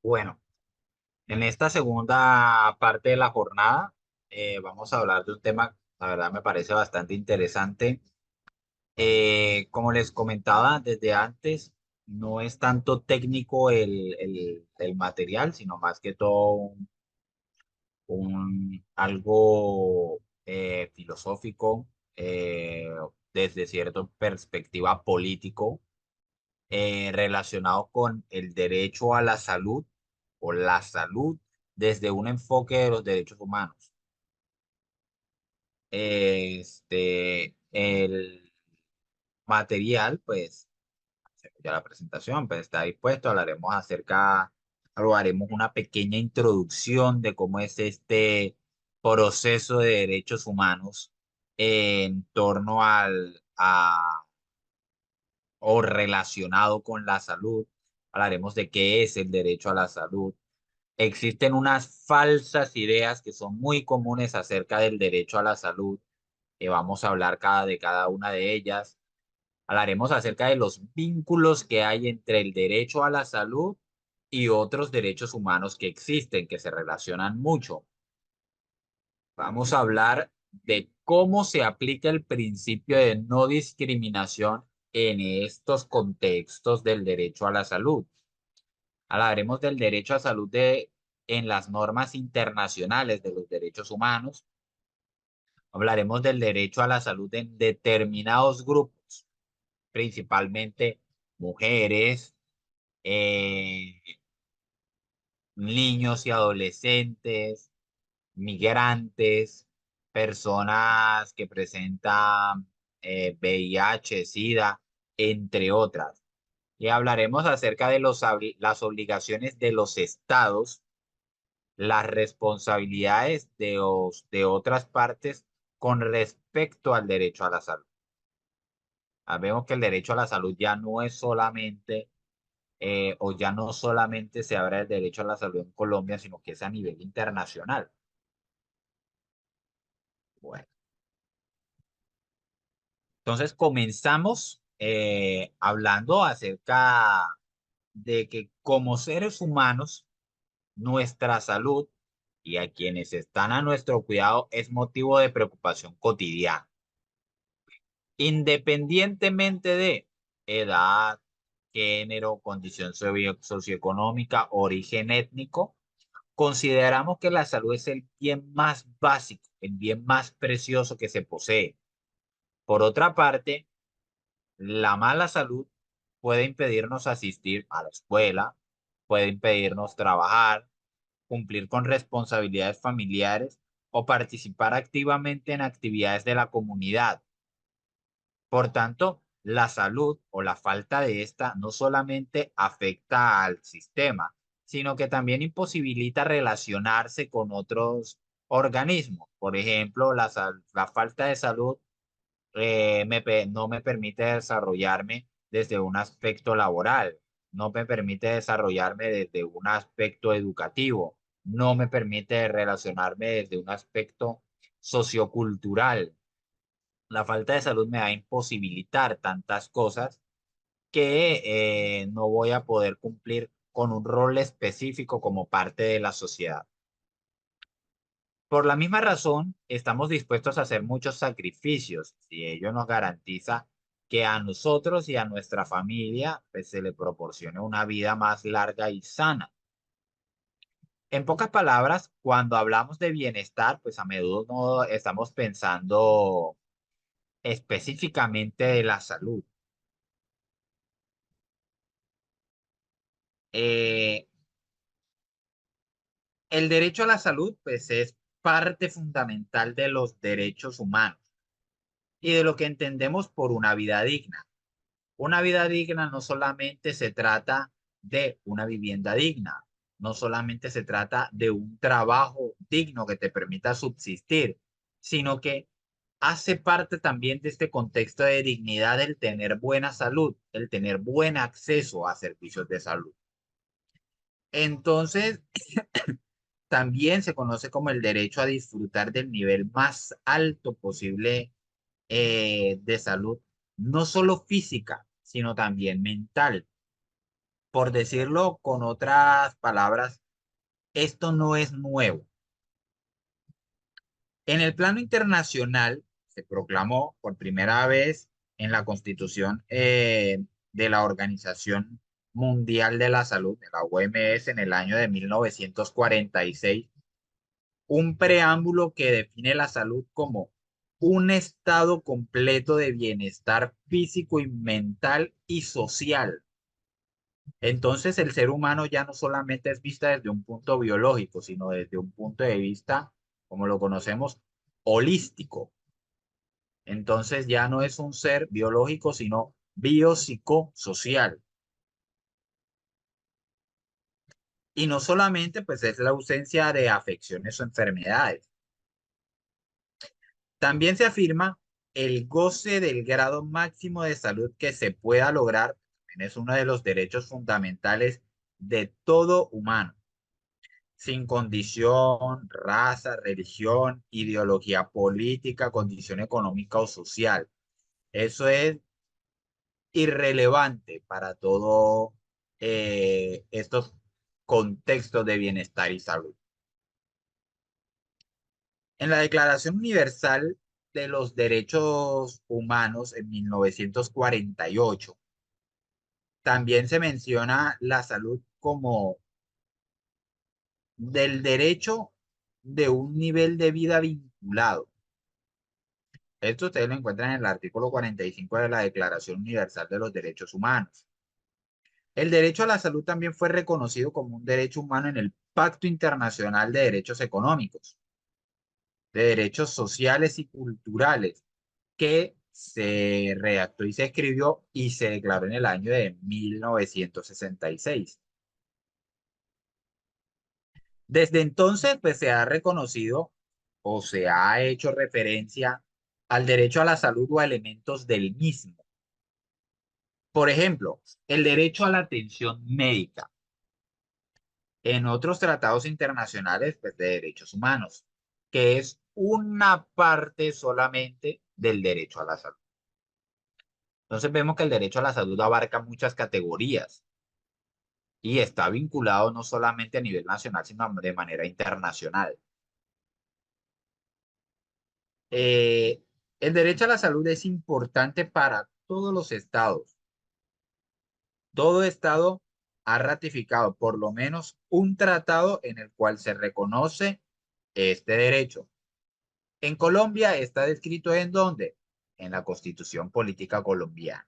Bueno, en esta segunda parte de la jornada vamos a hablar de un tema, la verdad me parece bastante interesante. Como les comentaba desde antes, no es tanto técnico el material, sino más que todo algo filosófico, desde cierta perspectiva político, relacionado con el derecho a la salud o la salud desde un enfoque de los derechos humanos. El material, pues, ya la presentación, pues está dispuesto, haremos una pequeña introducción de cómo es este proceso de derechos humanos en torno o relacionado con la salud. Hablaremos de qué es el derecho a la salud. Existen unas falsas ideas que son muy comunes acerca del derecho a la salud, que vamos a hablar de cada una de ellas. Hablaremos acerca de los vínculos que hay entre el derecho a la salud y otros derechos humanos que existen, que se relacionan mucho. Vamos a hablar de cómo se aplica el principio de no discriminación en estos contextos del derecho a la salud. Hablaremos del derecho a salud en las normas internacionales de los derechos humanos. Hablaremos del derecho a la salud en determinados grupos, principalmente mujeres, eh, niños y adolescentes, migrantes, personas que presentan VIH, SIDA, entre otras. Y hablaremos acerca de las obligaciones de los estados, las responsabilidades de otras partes con respecto al derecho a la salud. Vemos que el derecho a la salud ya no es solamente, o ya no solamente se habla del derecho a la salud en Colombia, sino que es a nivel internacional. Bueno, entonces comenzamos hablando acerca de que como seres humanos, nuestra salud y a quienes están a nuestro cuidado es motivo de preocupación cotidiana, independientemente de edad, género, condición socioeconómica, origen étnico. Consideramos que la salud es el bien más básico, el bien más precioso que se posee. Por otra parte, la mala salud puede impedirnos asistir a la escuela, puede impedirnos trabajar, cumplir con responsabilidades familiares o participar activamente en actividades de la comunidad. Por tanto, la salud o la falta de esta no solamente afecta al sistema, sino que también imposibilita relacionarse con otros organismos. Por ejemplo, la falta de salud no me permite desarrollarme desde un aspecto laboral, no me permite desarrollarme desde un aspecto educativo, no me permite relacionarme desde un aspecto sociocultural. La falta de salud me va a imposibilitar tantas cosas que no voy a poder cumplir con un rol específico como parte de la sociedad. Por la misma razón, estamos dispuestos a hacer muchos sacrificios si ello nos garantiza que a nosotros y a nuestra familia pues, se le proporcione una vida más larga y sana. En pocas palabras, cuando hablamos de bienestar, pues a menudo no estamos pensando específicamente de la salud. Eh, el derecho a la salud, pues es parte fundamental de los derechos humanos y de lo que entendemos por una vida digna. Una vida digna no solamente se trata de una vivienda digna, no solamente se trata de un trabajo digno que te permita subsistir, sino que hace parte también de este contexto de dignidad el tener buena salud, el tener buen acceso a servicios de salud. Entonces, también se conoce como el derecho a disfrutar del nivel más alto posible de salud, no solo física, sino también mental. Por decirlo con otras palabras, esto no es nuevo. En el plano internacional, se proclamó por primera vez en la Constitución de la Organización Mundial de la Salud, de la OMS, en el año de 1946, un preámbulo que define la salud como un estado completo de bienestar físico y mental y social. Entonces, el ser humano ya no solamente es vista desde un punto biológico, sino desde un punto de vista, como lo conocemos, holístico. Entonces, ya no es un ser biológico, sino biopsicosocial. Y no solamente, pues, es la ausencia de afecciones o enfermedades. También se afirma el goce del grado máximo de salud que se pueda lograr, también es uno de los derechos fundamentales de todo humano, sin condición, raza, religión, ideología política, condición económica o social. Eso es irrelevante para todo estos contextos de bienestar y salud. En la Declaración Universal de los Derechos Humanos en 1948, también se menciona la salud como del derecho de un nivel de vida vinculado. Esto ustedes lo encuentran en el artículo 45 de la Declaración Universal de los Derechos Humanos. El derecho a la salud también fue reconocido como un derecho humano en el Pacto Internacional de Derechos Económicos, de Derechos Sociales y Culturales, que se redactó y se escribió y se declaró en el año de 1966. Desde entonces, pues se ha reconocido o se ha hecho referencia al derecho a la salud o a elementos del mismo. Por ejemplo, el derecho a la atención médica en otros tratados internacionales pues, de derechos humanos, que es una parte solamente del derecho a la salud. Entonces vemos que el derecho a la salud abarca muchas categorías y está vinculado no solamente a nivel nacional, sino de manera internacional. Eh, el derecho a la salud es importante para todos los estados. Todo estado ha ratificado por lo menos un tratado en el cual se reconoce este derecho. En Colombia está descrito en dónde? En la Constitución Política Colombiana.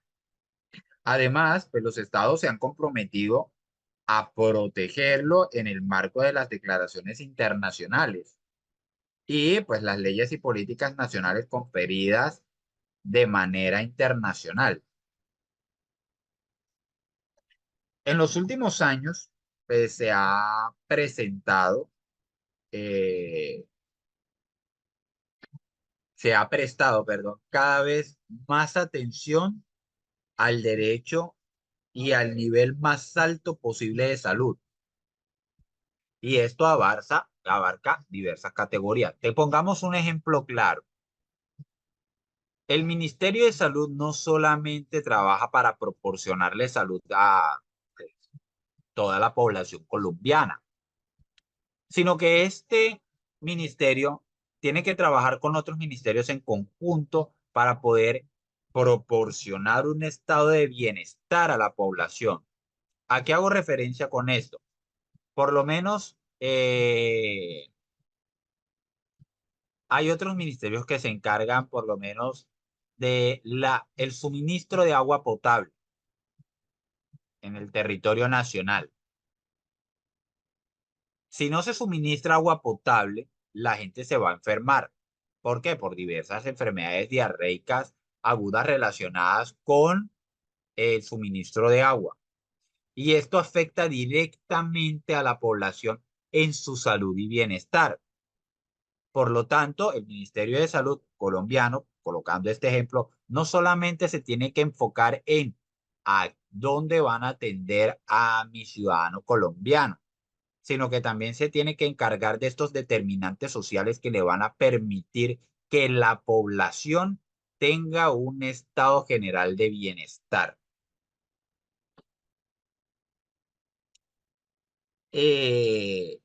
Además, pues los estados se han comprometido a protegerlo en el marco de las declaraciones internacionales y pues las leyes y políticas nacionales conferidas de manera internacional. En los últimos años, pues, eh, se ha prestado, perdón, cada vez más atención al derecho y al nivel más alto posible de salud. Y esto abarca diversas categorías. Te pongamos un ejemplo claro. El Ministerio de Salud no solamente trabaja para proporcionarle salud a toda la población colombiana, sino que este ministerio tiene que trabajar con otros ministerios en conjunto para poder proporcionar un estado de bienestar a la población. ¿A qué hago referencia con esto? Por lo menos hay otros ministerios que se encargan por lo menos de el suministro de agua potable en el territorio nacional. Si no se suministra agua potable, la gente se va a enfermar. ¿Por qué? Por diversas enfermedades diarreicas agudas relacionadas con el suministro de agua. Y esto afecta directamente a la población en su salud y bienestar. Por lo tanto, el Ministerio de Salud colombiano, colocando este ejemplo, no solamente se tiene que enfocar en a dónde van a atender a mi ciudadano colombiano, sino que también se tiene que encargar de estos determinantes sociales que le van a permitir que la población tenga un estado general de bienestar. Eh,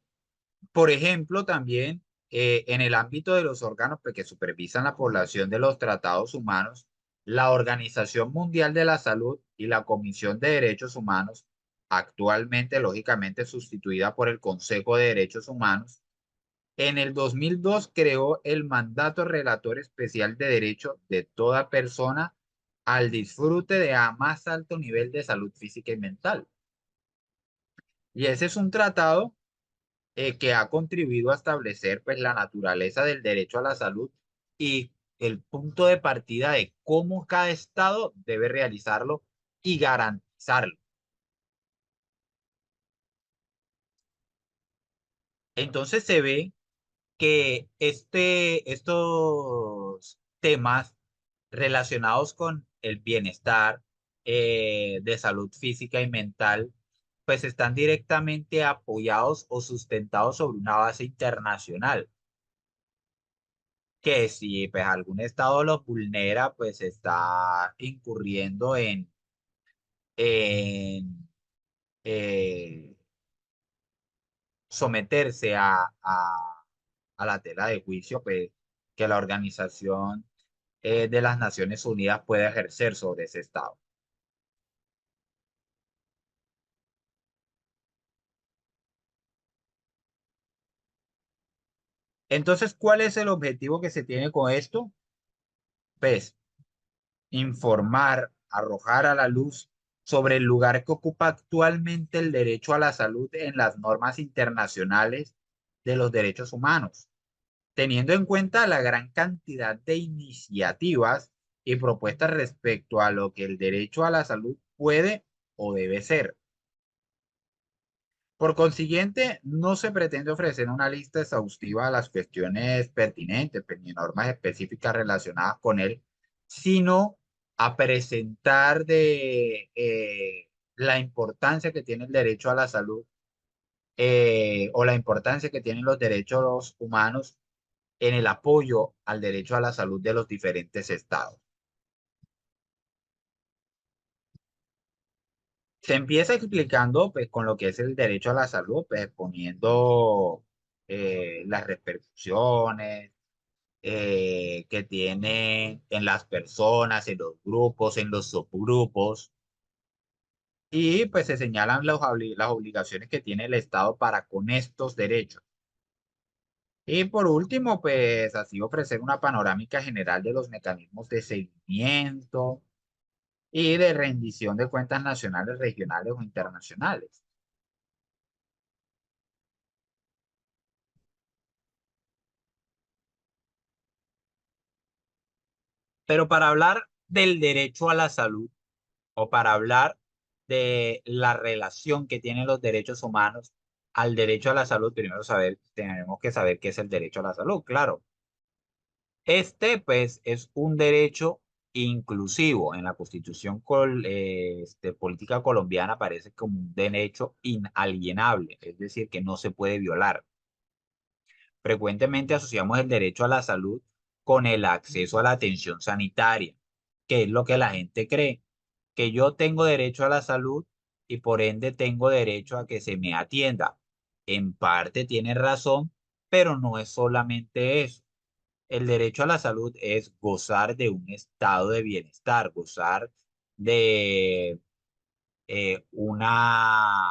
por ejemplo, también en el ámbito de los órganos pues, que supervisan la población de los tratados humanos, la Organización Mundial de la Salud y la Comisión de Derechos Humanos, actualmente lógicamente sustituida por el Consejo de Derechos Humanos, en el 2002 creó el mandato relator especial de derecho de toda persona al disfrute de a más alto nivel de salud física y mental. Y ese es un tratado que ha contribuido a establecer pues, la naturaleza del derecho a la salud y el punto de partida de cómo cada estado debe realizarlo y garantizarlo. Entonces se ve que estos temas relacionados con el bienestar de salud física y mental, pues están directamente apoyados o sustentados sobre una base internacional, que si pues algún estado los vulnera, pues está incurriendo en eh, someterse a la tela de juicio pues, que la Organización de las Naciones Unidas puede ejercer sobre ese estado. Entonces, ¿cuál es el objetivo que se tiene con esto? Pues informar, arrojar a la luz sobre el lugar que ocupa actualmente el derecho a la salud en las normas internacionales de los derechos humanos, teniendo en cuenta la gran cantidad de iniciativas y propuestas respecto a lo que el derecho a la salud puede o debe ser. Por consiguiente, no se pretende ofrecer una lista exhaustiva de las cuestiones pertinentes, pues, ni normas específicas relacionadas con él, sino a presentar la importancia que tiene el derecho a la salud o la importancia que tienen los derechos humanos en el apoyo al derecho a la salud de los diferentes estados. Se empieza explicando pues, con lo que es el derecho a la salud, pues, poniendo las repercusiones que tiene en las personas, en los grupos, en los subgrupos, y pues se señalan las obligaciones que tiene el Estado para con estos derechos. Y por último, pues así ofrecer una panorámica general de los mecanismos de seguimiento y de rendición de cuentas nacionales, regionales o internacionales. Pero para hablar del derecho a la salud o para hablar de la relación que tienen los derechos humanos al derecho a la salud, primero tenemos que saber qué es el derecho a la salud, claro. Este, pues, es un derecho inclusivo. En la Constitución política colombiana aparece como un derecho inalienable, es decir, que no se puede violar. Frecuentemente asociamos el derecho a la salud con el acceso a la atención sanitaria, que es lo que la gente cree, que yo tengo derecho a la salud y por ende tengo derecho a que se me atienda. En parte tiene razón, pero no es solamente eso. El derecho a la salud es gozar de un estado de bienestar, gozar de una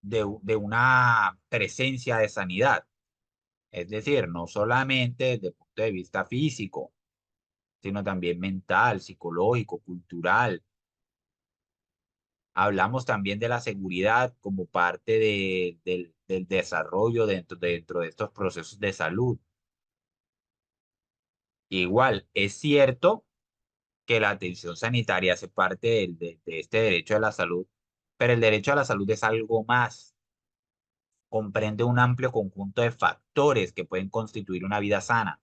de una presencia de sanidad. Es decir, no solamente desde el punto de vista físico, sino también mental, psicológico, cultural. Hablamos también de la seguridad como parte del desarrollo dentro de estos procesos de salud. Igual, es cierto que la atención sanitaria hace parte de este derecho a la salud, pero el derecho a la salud es algo más. Comprende un amplio conjunto de factores que pueden constituir una vida sana.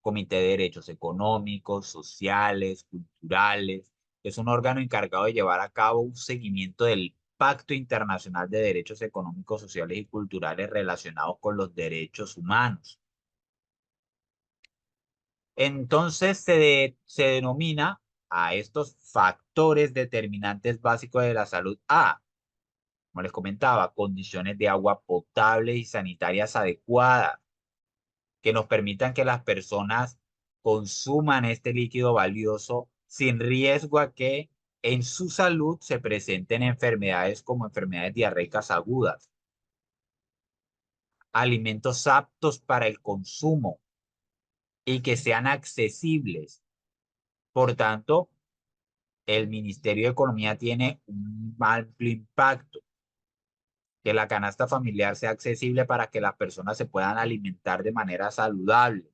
Comité de Derechos Económicos, Sociales, Culturales. Es un órgano encargado de llevar a cabo un seguimiento del Pacto Internacional de Derechos Económicos, Sociales y Culturales relacionados con los derechos humanos. Entonces se denomina a estos factores determinantes básicos de la salud a, como les comentaba, condiciones de agua potable y sanitarias adecuadas, que nos permitan que las personas consuman este líquido valioso sin riesgo a que en su salud se presenten enfermedades como enfermedades diarreicas agudas, alimentos aptos para el consumo y que sean accesibles. Por tanto, el Ministerio de Economía tiene un amplio impacto, que la canasta familiar sea accesible para que las personas se puedan alimentar de manera saludable,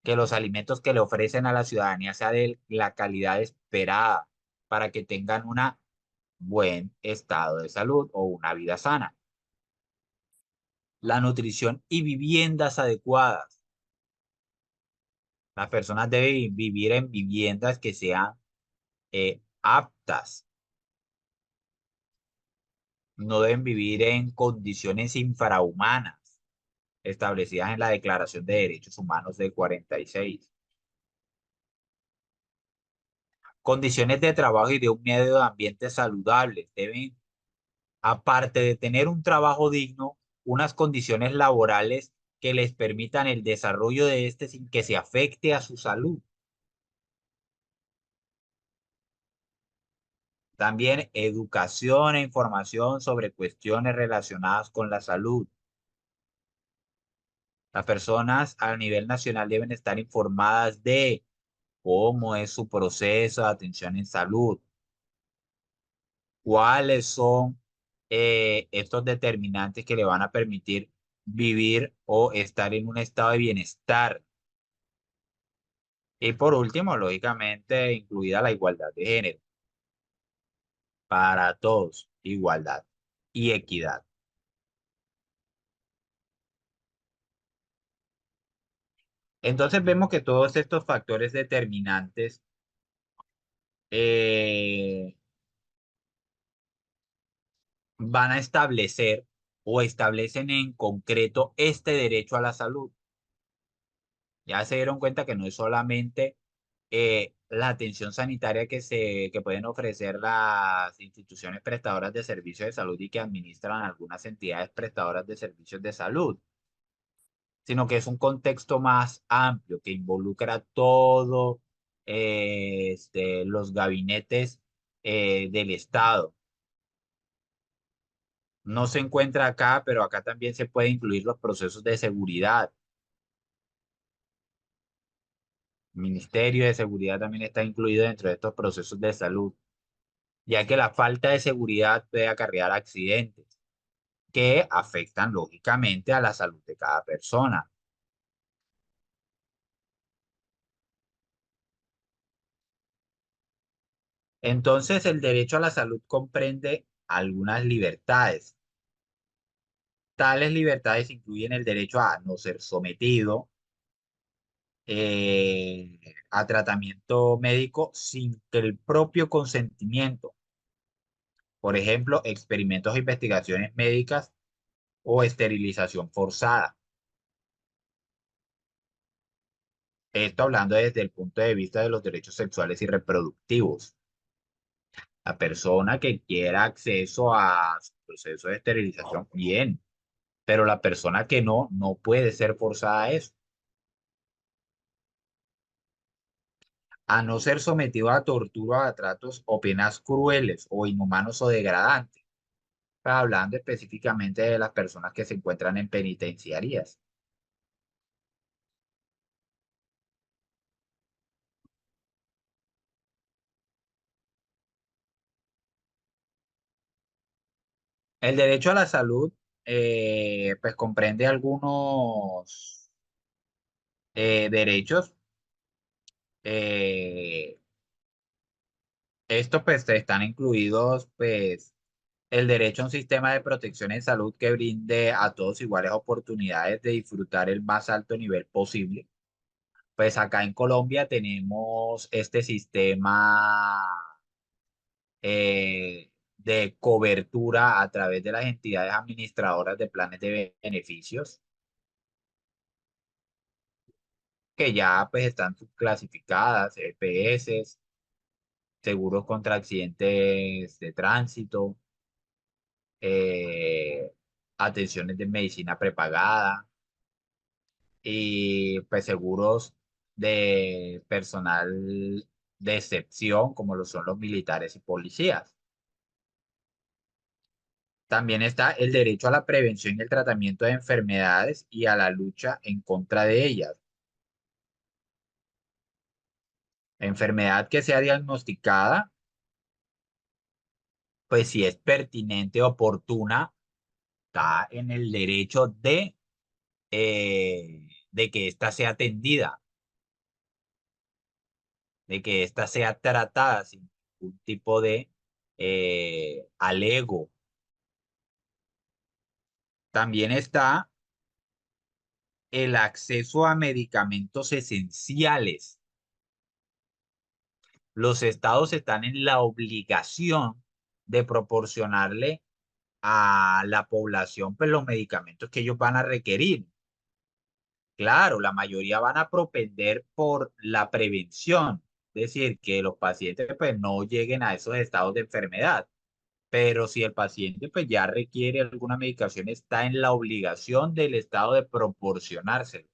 que los alimentos que le ofrecen a la ciudadanía sea de la calidad esperada para que tengan un buen estado de salud o una vida sana. La nutrición y viviendas adecuadas. Las personas deben vivir en viviendas que sean aptas. No deben vivir en condiciones infrahumanas establecidas en la Declaración de Derechos Humanos del 46. Condiciones de trabajo y de un medio ambiente saludable. Deben, aparte de tener un trabajo digno, unas condiciones laborales que les permitan el desarrollo de este sin que se afecte a su salud. También educación e información sobre cuestiones relacionadas con la salud. Las personas a nivel nacional deben estar informadas de cómo es su proceso de atención en salud, cuáles son estos determinantes que le van a permitir vivir o estar en un estado de bienestar. Y por último, lógicamente, incluida la igualdad de género. Para todos, igualdad y equidad. Entonces vemos que todos estos factores determinantes eh, van a establecer o establecen en concreto este derecho a la salud. Ya se dieron cuenta que no es solamente la atención sanitaria que pueden ofrecer las instituciones prestadoras de servicios de salud y que administran algunas entidades prestadoras de servicios de salud, sino que es un contexto más amplio que involucra todo los gabinetes del Estado. No se encuentra acá, pero acá también se puede incluir los procesos de seguridad. El Ministerio de Seguridad también está incluido dentro de estos procesos de salud, ya que la falta de seguridad puede acarrear accidentes que afectan lógicamente a la salud de cada persona. Entonces, el derecho a la salud comprende algunas libertades. Tales libertades incluyen el derecho a no ser sometido a tratamiento médico sin que el propio consentimiento, por ejemplo, experimentos e investigaciones médicas o esterilización forzada. Esto hablando desde el punto de vista de los derechos sexuales y reproductivos. La persona que quiera acceso a su proceso de esterilización, bien, pero la persona que no, no puede ser forzada a eso. A no ser sometido a tortura, a tratos o penas crueles o inhumanos o degradantes. Hablando específicamente de las personas que se encuentran en penitenciarías. El derecho a la salud, pues comprende algunos derechos. eh, Estos pues están incluidos pues el derecho a un sistema de protección en salud que brinde a todos iguales oportunidades de disfrutar el más alto nivel posible. Pues acá en Colombia tenemos este sistema de cobertura a través de las entidades administradoras de planes de beneficios, que ya pues están subclasificadas, EPS, seguros contra accidentes de tránsito, eh, atenciones de medicina prepagada y pues seguros de personal de excepción, como lo son los militares y policías. También está el derecho a la prevención y el tratamiento de enfermedades y a la lucha en contra de ellas. Enfermedad que sea diagnosticada, pues si es pertinente, oportuna, está en el derecho de que ésta sea atendida, de que ésta sea tratada sin ningún tipo de alego. También está el acceso a medicamentos esenciales. Los estados están en la obligación de proporcionarle a la población pues, los medicamentos que ellos van a requerir. Claro, la mayoría van a propender por la prevención, es decir, que los pacientes pues, no lleguen a esos estados de enfermedad. Pero si el paciente pues, ya requiere alguna medicación, está en la obligación del estado de proporcionárselo.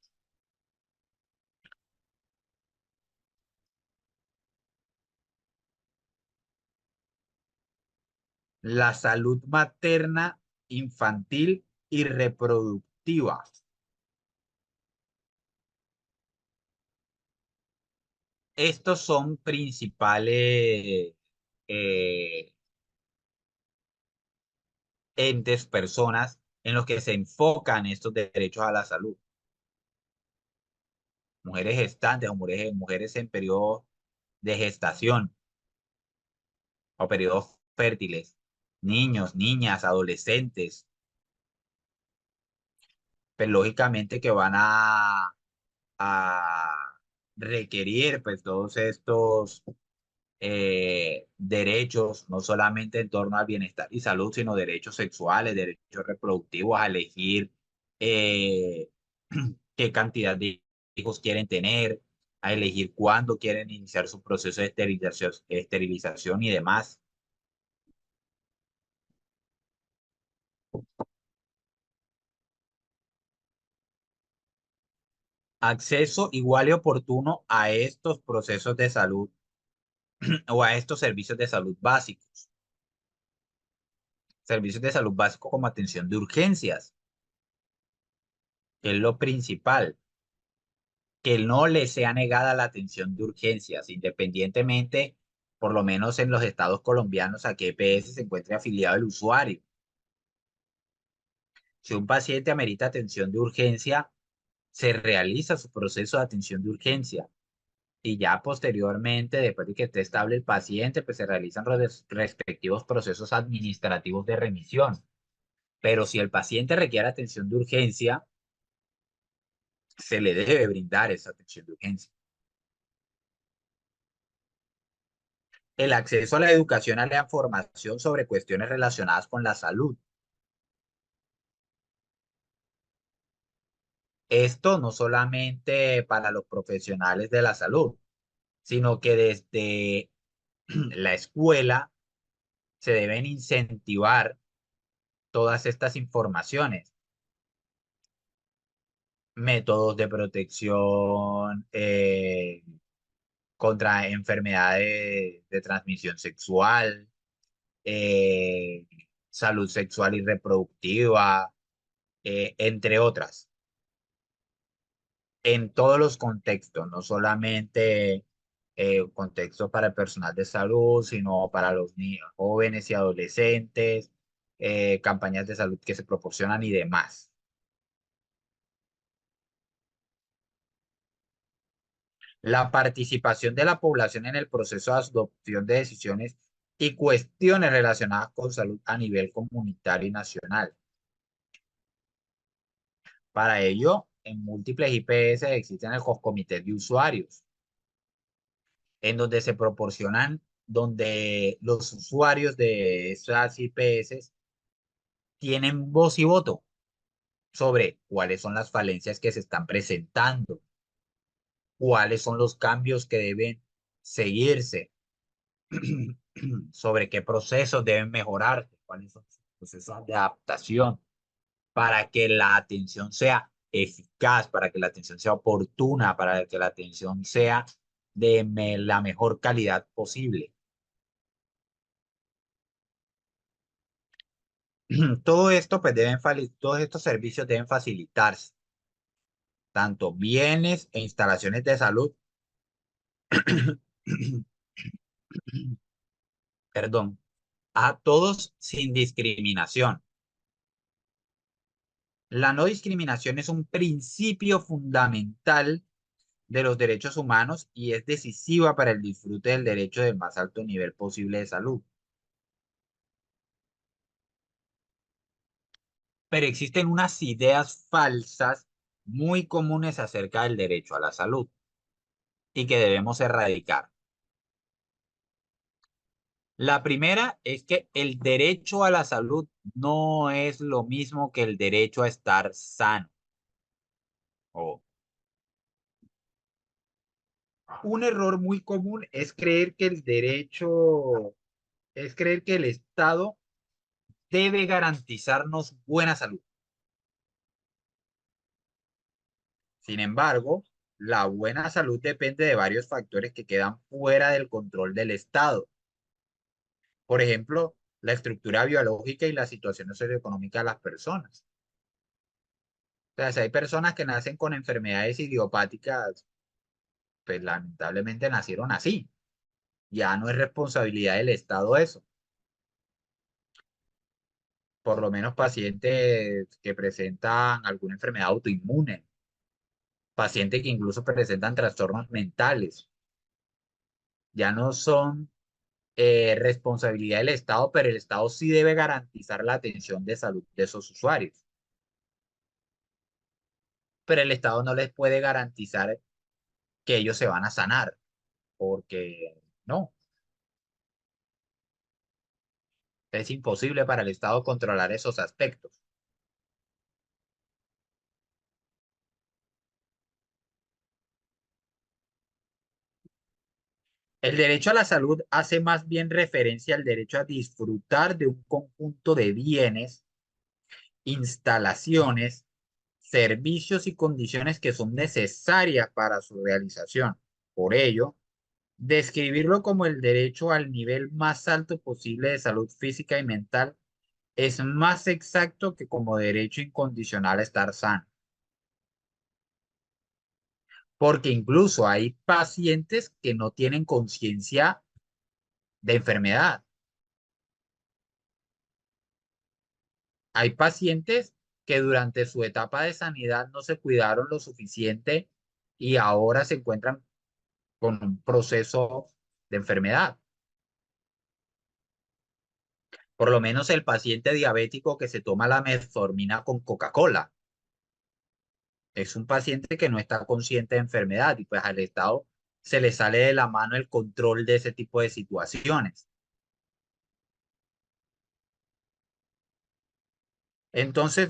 La salud materna, infantil y reproductiva. Estos son principales eh, entes, personas en los que se enfocan estos derechos a la salud. Mujeres gestantes o mujeres en periodo de gestación o periodos fértiles, niños, niñas, adolescentes, pues lógicamente que van a requerir pues todos estos derechos, no solamente en torno al bienestar y salud, sino derechos sexuales, derechos reproductivos, a elegir eh, qué cantidad de hijos quieren tener, a elegir cuándo quieren iniciar su proceso de esterilización y demás. Acceso igual y oportuno a estos procesos de salud o a estos servicios de salud básicos. Servicios de salud básicos como atención de urgencias, que es lo principal, que no le sea negada la atención de urgencias, independientemente, por lo menos en los estados colombianos, a qué EPS se encuentre afiliado el usuario. Si un paciente amerita atención de urgencia, se realiza su proceso de atención de urgencia y ya posteriormente, después de que esté estable el paciente, pues se realizan los respectivos procesos administrativos de remisión. Pero si el paciente requiere atención de urgencia, se le debe brindar esa atención de urgencia. El acceso a la educación, a la información sobre cuestiones relacionadas con la salud. Esto no solamente para los profesionales de la salud, sino que desde la escuela se deben incentivar todas estas informaciones, métodos de protección contra enfermedades de transmisión sexual, eh, salud sexual y reproductiva, entre otras, en todos los contextos, no solamente contextos para el personal de salud, sino para los niños, jóvenes y adolescentes, campañas de salud que se proporcionan y demás. La participación de la población en el proceso de adopción de decisiones y cuestiones relacionadas con salud a nivel comunitario y nacional. Para ello, en múltiples IPS existen el comité de usuarios, en donde se proporcionan, donde los usuarios de esas IPS tienen voz y voto sobre cuáles son las falencias que se están presentando, cuáles son los cambios que deben seguirse, sobre qué procesos deben mejorar, cuáles son los procesos de adaptación para que la atención sea eficaz, para que la atención sea oportuna, para que la atención sea de la mejor calidad posible. Todo esto, pues todos estos servicios deben facilitarse, tanto bienes e instalaciones de salud, perdón, a todos sin discriminación. La no discriminación es un principio fundamental de los derechos humanos y es decisiva para el disfrute del derecho del más alto nivel posible de salud. Pero existen unas ideas falsas muy comunes acerca del derecho a la salud y que debemos erradicar. La primera es que el derecho a la salud no es lo mismo que el derecho a estar sano. O un error muy común es creer que es creer que el Estado debe garantizarnos buena salud. Sin embargo, la buena salud depende de varios factores que quedan fuera del control del Estado. Por ejemplo, la estructura biológica y la situación socioeconómica de las personas. O sea, si hay personas que nacen con enfermedades idiopáticas, pues lamentablemente nacieron así. Ya no es responsabilidad del Estado eso. Por lo menos pacientes que presentan alguna enfermedad autoinmune, pacientes que incluso presentan trastornos mentales, ya no son responsabilidad del Estado, pero el Estado sí debe garantizar la atención de salud de esos usuarios. Pero el Estado no les puede garantizar que ellos se van a sanar, porque no, es imposible para el Estado controlar esos aspectos. El derecho a la salud hace más bien referencia al derecho a disfrutar de un conjunto de bienes, instalaciones, servicios y condiciones que son necesarias para su realización. Por ello, describirlo como el derecho al nivel más alto posible de salud física y mental es más exacto que como derecho incondicional a estar sano, porque incluso hay pacientes que no tienen conciencia de enfermedad. Hay pacientes que durante su etapa de sanidad no se cuidaron lo suficiente y ahora se encuentran con un proceso de enfermedad. Por lo menos el paciente diabético que se toma la metformina con Coca-Cola es un paciente que no está consciente de enfermedad y pues al Estado se le sale de la mano el control de ese tipo de situaciones. Entonces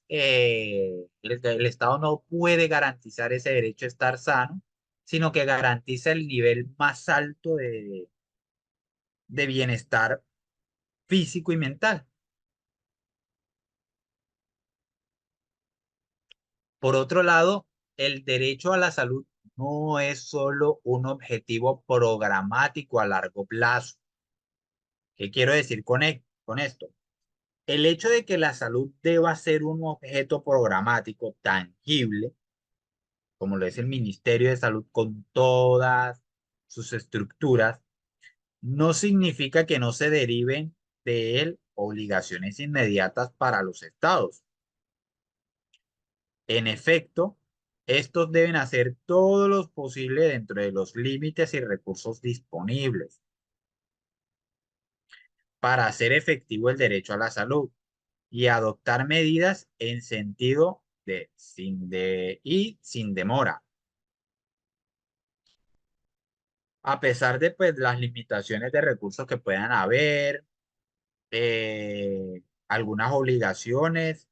el Estado no puede garantizar ese derecho a estar sano, sino que garantiza el nivel más alto de bienestar físico y mental. Por otro lado, el derecho a la salud no es solo un objetivo programático a largo plazo. ¿Qué quiero decir con esto? El hecho de que la salud deba ser un objeto programático tangible, como lo es el Ministerio de Salud con todas sus estructuras, no significa que no se deriven de él obligaciones inmediatas para los estados. En efecto, estos deben hacer todo lo posible dentro de los límites y recursos disponibles para hacer efectivo el derecho a la salud y adoptar medidas en sentido y sin demora. A pesar de pues, las limitaciones de recursos que puedan haber, algunas obligaciones.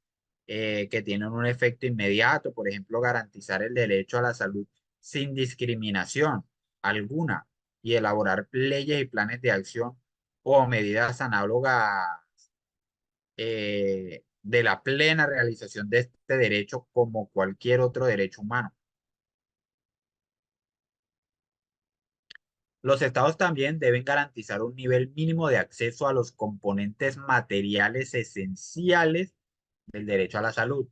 que tienen un efecto inmediato, por ejemplo, garantizar el derecho a la salud sin discriminación alguna y elaborar leyes y planes de acción o medidas análogas de la plena realización de este derecho como cualquier otro derecho humano. Los estados también deben garantizar un nivel mínimo de acceso a los componentes materiales esenciales del derecho a la salud,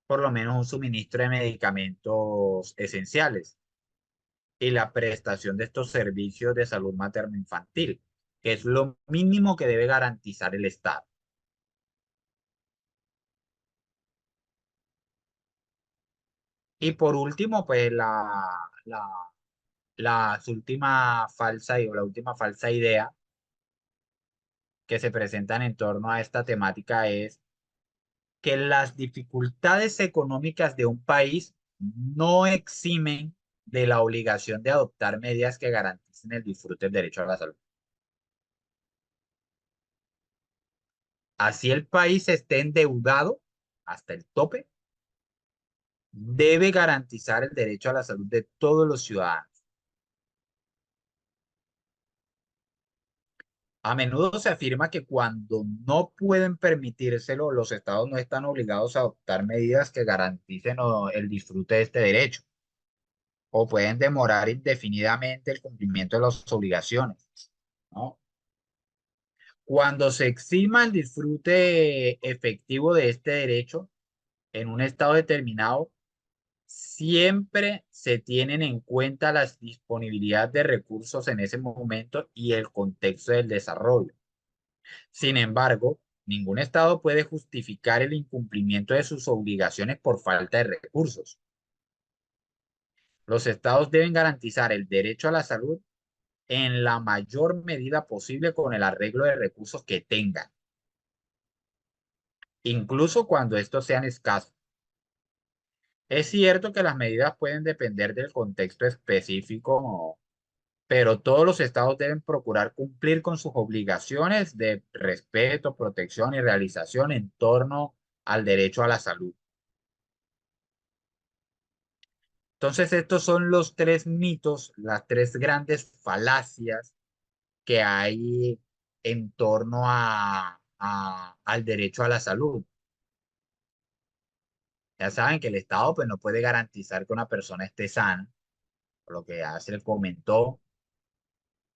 por lo menos un suministro de medicamentos esenciales y la prestación de estos servicios de salud materno-infantil, que es lo mínimo que debe garantizar el Estado. Y por último, pues la última falsa idea que se presentan en torno a esta temática es que las dificultades económicas de un país no eximen de la obligación de adoptar medidas que garanticen el disfrute del derecho a la salud. Así el país esté endeudado hasta el tope, debe garantizar el derecho a la salud de todos los ciudadanos. A menudo se afirma que cuando no pueden permitírselo, los estados no están obligados a adoptar medidas que garanticen el disfrute de este derecho o pueden demorar indefinidamente el cumplimiento de las obligaciones, ¿no? Cuando se exima el disfrute efectivo de este derecho en un estado determinado, siempre se tienen en cuenta las disponibilidades de recursos en ese momento y el contexto del desarrollo. Sin embargo, ningún estado puede justificar el incumplimiento de sus obligaciones por falta de recursos. Los estados deben garantizar el derecho a la salud en la mayor medida posible con el arreglo de recursos que tengan, incluso cuando estos sean escasos. Es cierto que las medidas pueden depender del contexto específico, pero todos los estados deben procurar cumplir con sus obligaciones de respeto, protección y realización en torno al derecho a la salud. Entonces, estos son los tres mitos, las tres grandes falacias que hay en torno al derecho a la salud. Ya saben que el Estado pues, no puede garantizar que una persona esté sana, por lo que ya se le comentó.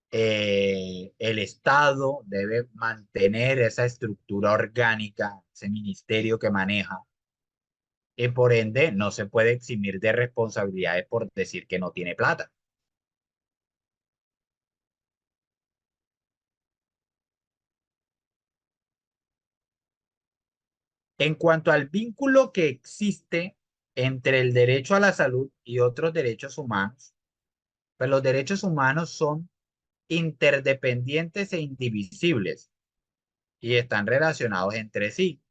El Estado debe mantener esa estructura orgánica, ese ministerio que maneja, y por ende no se puede eximir de responsabilidades por decir que no tiene plata. En cuanto al vínculo que existe entre el derecho a la salud y otros derechos humanos, pues los derechos humanos son interdependientes e indivisibles y están relacionados entre sí,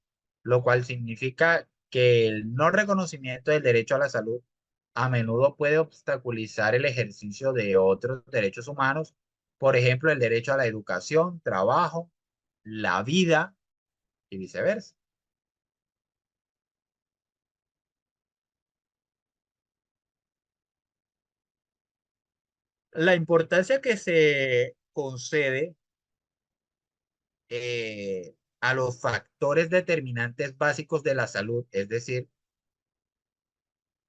lo cual significa que el no reconocimiento del derecho a la salud a menudo puede obstaculizar el ejercicio de otros derechos humanos, por ejemplo, el derecho a la educación, trabajo, la vida y viceversa. La importancia que se concede a los factores determinantes básicos de la salud, es decir,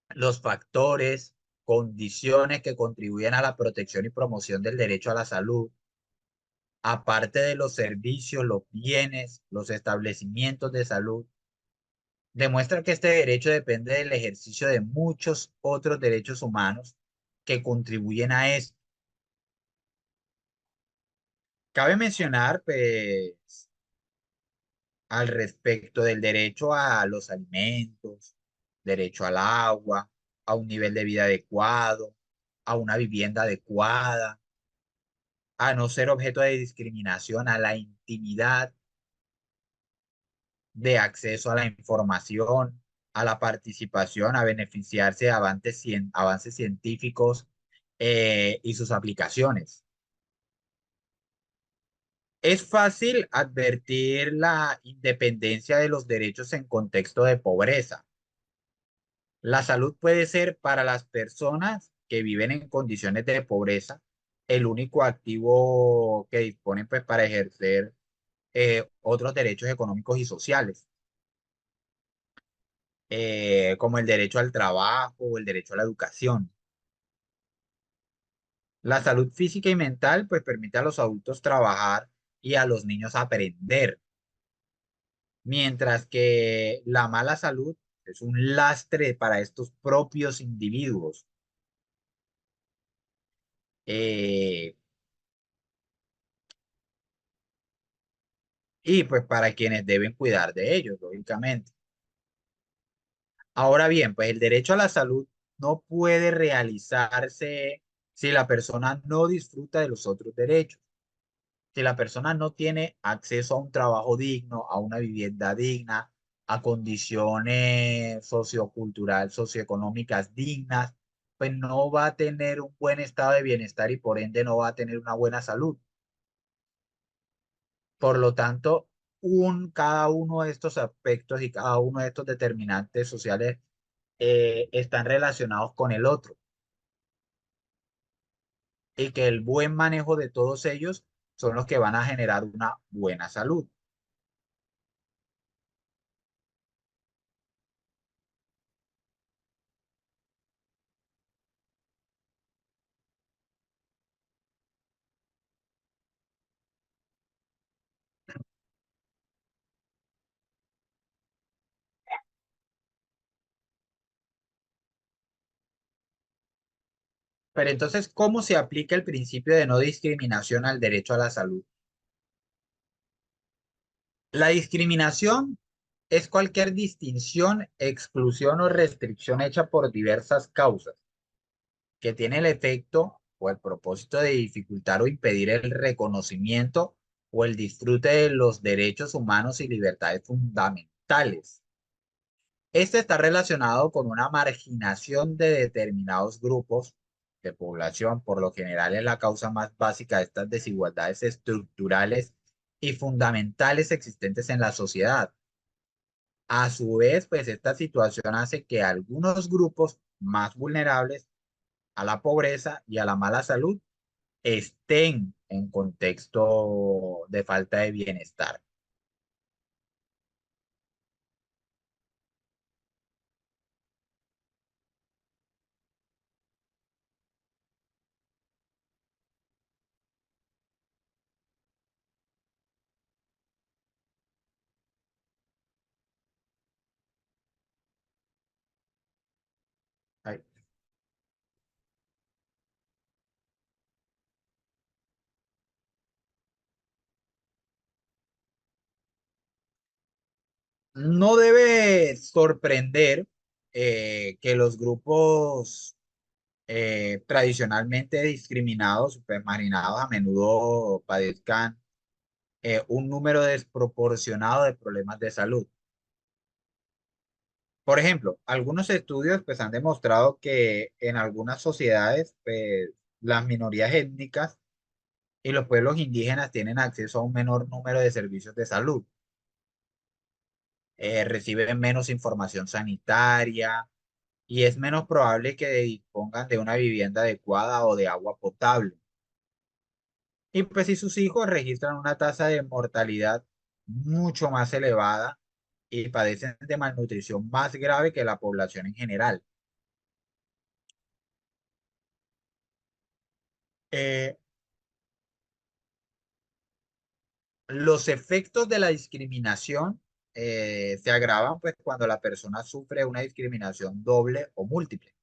los factores, condiciones que contribuyen a la protección y promoción del derecho a la salud, aparte de los servicios, los bienes, los establecimientos de salud, demuestra que este derecho depende del ejercicio de muchos otros derechos humanos que contribuyen a esto. Cabe mencionar, pues, al respecto del derecho a los alimentos, derecho al agua, a un nivel de vida adecuado, a una vivienda adecuada, a no ser objeto de discriminación, a la intimidad, de acceso a la información, a la participación, a beneficiarse de avances científicos y sus aplicaciones. Es fácil advertir la independencia de los derechos en contexto de pobreza. La salud puede ser para las personas que viven en condiciones de pobreza el único activo que disponen pues, para ejercer otros derechos económicos y sociales, como el derecho al trabajo o el derecho a la educación. La salud física y mental pues permite a los adultos trabajar y a los niños aprender, mientras que la mala salud es un lastre para estos propios individuos. Eh, y pues para quienes deben cuidar de ellos, lógicamente. Ahora bien, pues el derecho a la salud no puede realizarse si la persona no disfruta de los otros derechos. Si la persona no tiene acceso a un trabajo digno, a una vivienda digna, a condiciones sociocultural, socioeconómicas dignas, pues no va a tener un buen estado de bienestar y por ende no va a tener una buena salud. Por lo tanto, cada uno de estos aspectos y cada uno de estos determinantes sociales están relacionados con el otro y que el buen manejo de todos ellos son los que van a generar una buena salud. Pero entonces, ¿cómo se aplica el principio de no discriminación al derecho a la salud? La discriminación es cualquier distinción, exclusión o restricción hecha por diversas causas que tiene el efecto o el propósito de dificultar o impedir el reconocimiento o el disfrute de los derechos humanos y libertades fundamentales. Este está relacionado con una marginación de determinados grupos de población. Por lo general es la causa más básica de estas desigualdades estructurales y fundamentales existentes en la sociedad. A su vez, pues esta situación hace que algunos grupos más vulnerables a la pobreza y a la mala salud estén en contexto de falta de bienestar. Ay, no debe sorprender que los grupos tradicionalmente discriminados, pues marginados, a menudo padezcan un número desproporcionado de problemas de salud. Por ejemplo, algunos estudios pues, han demostrado que en algunas sociedades pues, las minorías étnicas y los pueblos indígenas tienen acceso a un menor número de servicios de salud, reciben menos información sanitaria y es menos probable que dispongan de una vivienda adecuada o de agua potable. Y pues si sus hijos registran una tasa de mortalidad mucho más elevada y padecen de malnutrición más grave que la población en general. Eh, los efectos de la discriminación se agravan pues cuando la persona sufre una discriminación doble o múltiple.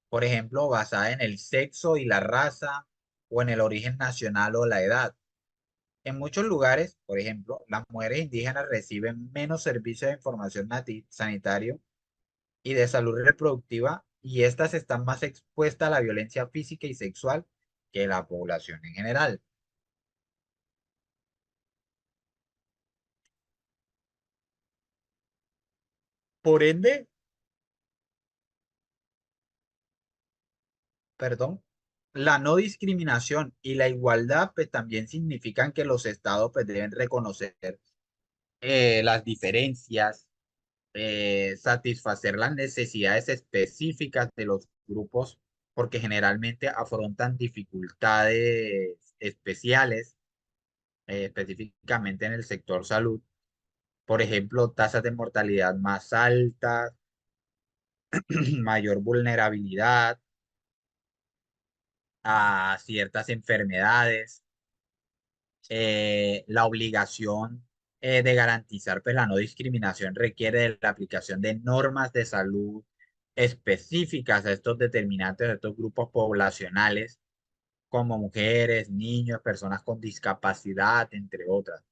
Por ejemplo, basada en el sexo y la raza o en el origen nacional o la edad. En muchos lugares, por ejemplo, las mujeres indígenas reciben menos servicios de información sanitario y de salud reproductiva y estas están más expuestas a la violencia física y sexual que la población en general. Por ende, perdón. La no discriminación y la igualdad pues también significan que los estados pues deben reconocer las diferencias, satisfacer las necesidades específicas de los grupos porque generalmente afrontan dificultades especiales, específicamente en el sector salud. Por ejemplo, tasas de mortalidad más altas, mayor vulnerabilidad a ciertas enfermedades, la obligación de garantizar pues, la no discriminación requiere de la aplicación de normas de salud específicas a estos determinantes, a estos grupos poblacionales, como mujeres, niños, personas con discapacidad, entre otras.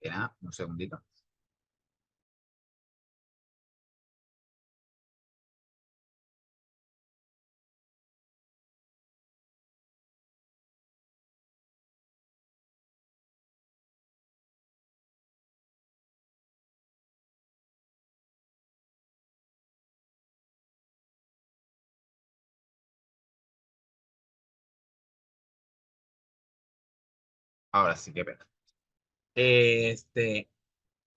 Mira, un segundito. Ahora sí que pena. Este,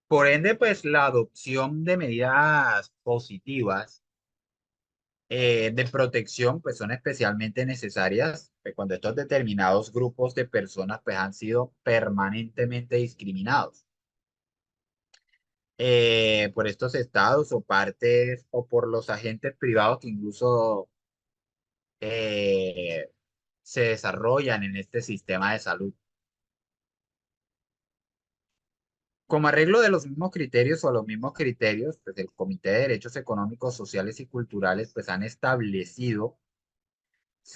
por ende, pues la adopción de medidas positivas de protección, pues son especialmente necesarias cuando estos determinados grupos de personas pues han sido permanentemente discriminados por estos estados o partes o por los agentes privados que incluso eh, se desarrollan en este sistema de salud. Como arreglo de los mismos criterios o los mismos criterios, pues el Comité de Derechos Económicos, Sociales y Culturales pues han establecido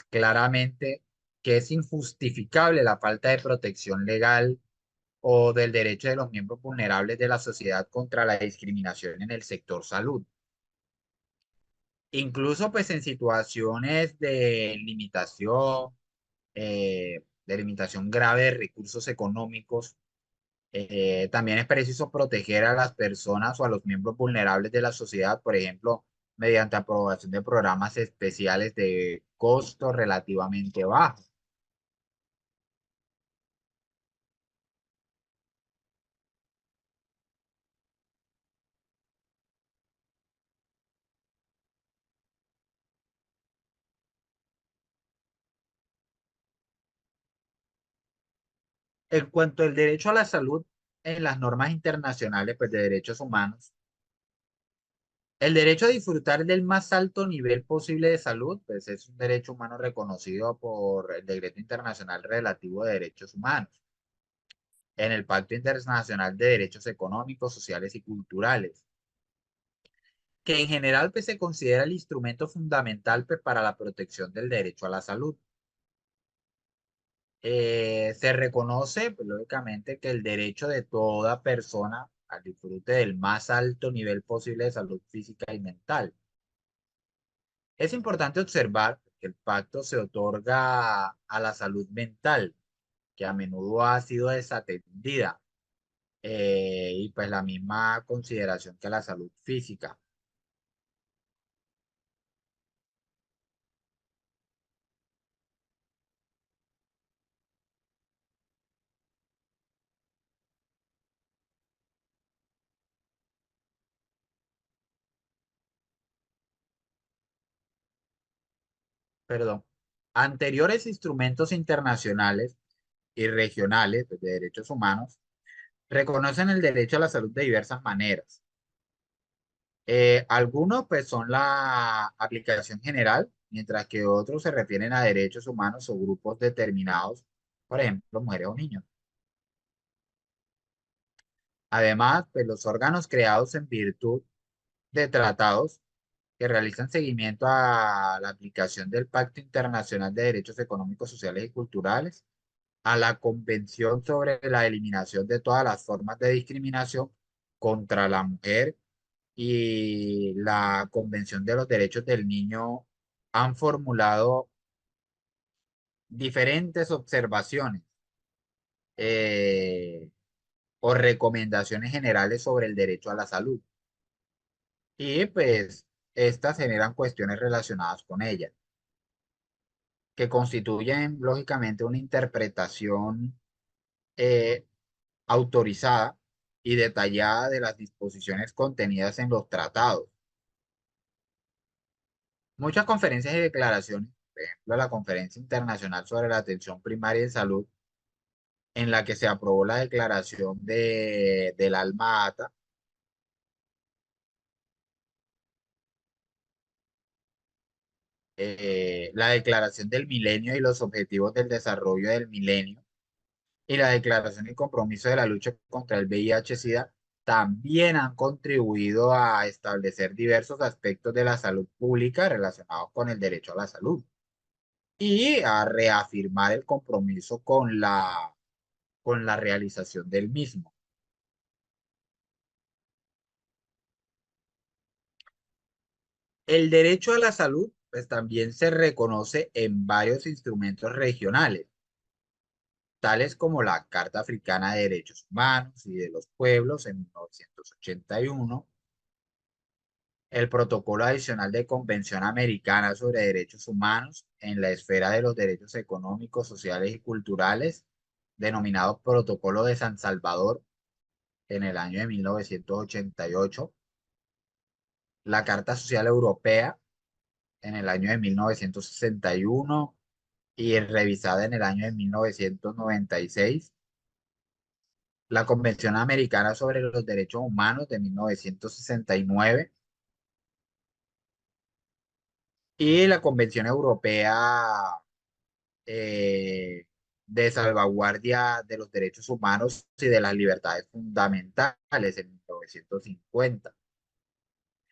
claramente que es injustificable la falta de protección legal o del derecho de los miembros vulnerables de la sociedad contra la discriminación en el sector salud. Incluso pues en situaciones de limitación grave de recursos económicos, también es preciso proteger a las personas o a los miembros vulnerables de la sociedad, por ejemplo, mediante aprobación de programas especiales de costo relativamente bajo. En cuanto al derecho a la salud, en las normas internacionales pues, de derechos humanos, el derecho a disfrutar del más alto nivel posible de salud, pues es un derecho humano reconocido por el Decreto Internacional Relativo de Derechos Humanos, en el Pacto Internacional de Derechos Económicos, Sociales y Culturales, que en general pues, se considera el instrumento fundamental pues, para la protección del derecho a la salud. Se reconoce, pues, lógicamente, que el derecho de toda persona al disfrute del más alto nivel posible de salud física y mental. Es importante observar que el pacto se otorga a la salud mental, que a menudo ha sido desatendida, y pues la misma consideración que la salud física. Perdón. Anteriores instrumentos internacionales y regionales pues, de derechos humanos reconocen el derecho a la salud de diversas maneras. Algunos pues son la aplicación general, mientras que otros se refieren a derechos humanos o grupos determinados, por ejemplo, mujeres o niños. Además, pues los órganos creados en virtud de tratados que realizan seguimiento a la aplicación del Pacto Internacional de Derechos Económicos, Sociales y Culturales a la Convención sobre la Eliminación de todas las formas de discriminación contra la mujer y la Convención de los Derechos del Niño han formulado diferentes observaciones eh, o recomendaciones generales sobre el derecho a la salud. Y pues estas generan cuestiones relacionadas con ella, que constituyen lógicamente una interpretación eh, autorizada y detallada de las disposiciones contenidas en los tratados. Muchas conferencias y declaraciones, por ejemplo, la Conferencia Internacional sobre la Atención Primaria en Salud, en la que se aprobó la declaración del Alma Ata, la Declaración del Milenio y los Objetivos del Desarrollo del Milenio, y la Declaración y Compromiso de la Lucha contra el VIH-Sida, también han contribuido a establecer diversos aspectos de la salud pública relacionados con el derecho a la salud y a reafirmar el compromiso con la realización del mismo. El derecho a la salud, pues también se reconoce en varios instrumentos regionales, tales como la Carta Africana de Derechos Humanos y de los Pueblos en 1981, el Protocolo Adicional de Convención Americana sobre Derechos Humanos en la esfera de los derechos económicos, sociales y culturales, denominado Protocolo de San Salvador en el año de 1988, la Carta Social Europea en el año de 1961 y revisada en el año de 1996, la Convención Americana sobre los Derechos Humanos de 1969 y la Convención Europea eh, de Salvaguardia de los Derechos Humanos y de las Libertades Fundamentales en 1950.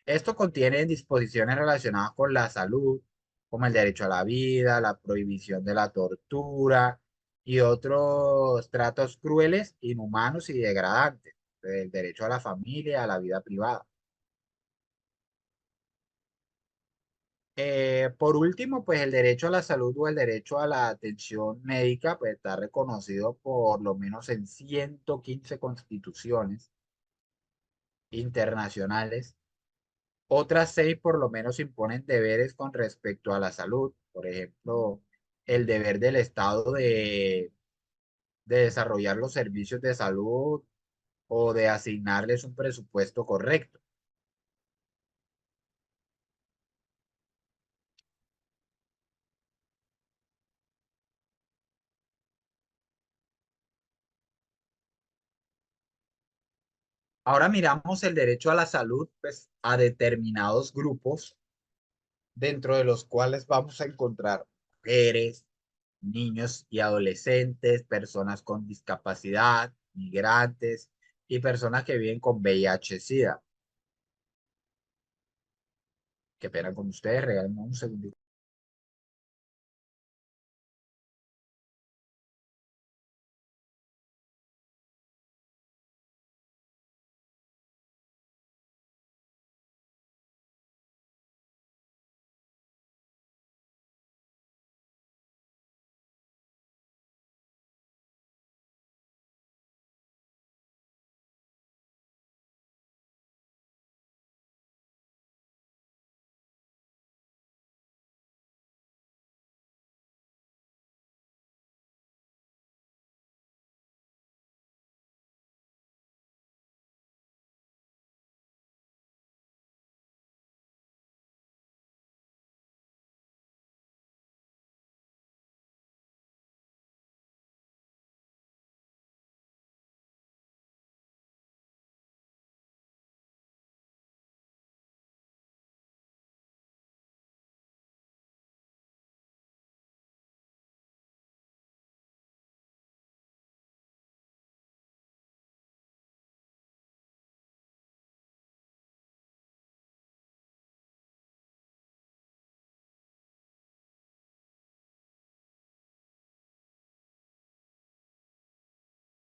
Esto contiene disposiciones relacionadas con la salud, como el derecho a la vida, la prohibición de la tortura y otros tratos crueles, inhumanos y degradantes, el derecho a la familia, a la vida privada. Por último, pues el derecho a la salud o el derecho a la atención médica, pues está reconocido por lo menos en 115 constituciones internacionales. Otras 6 por lo menos imponen deberes con respecto a la salud. Por ejemplo, el deber del Estado de desarrollar los servicios de salud o de asignarles un presupuesto correcto. Ahora miramos el derecho a la salud, pues a determinados grupos, dentro de los cuales vamos a encontrar mujeres, niños y adolescentes, personas con discapacidad, migrantes y personas que viven con VIH-Sida. Qué pena con ustedes, regálenme un segundo.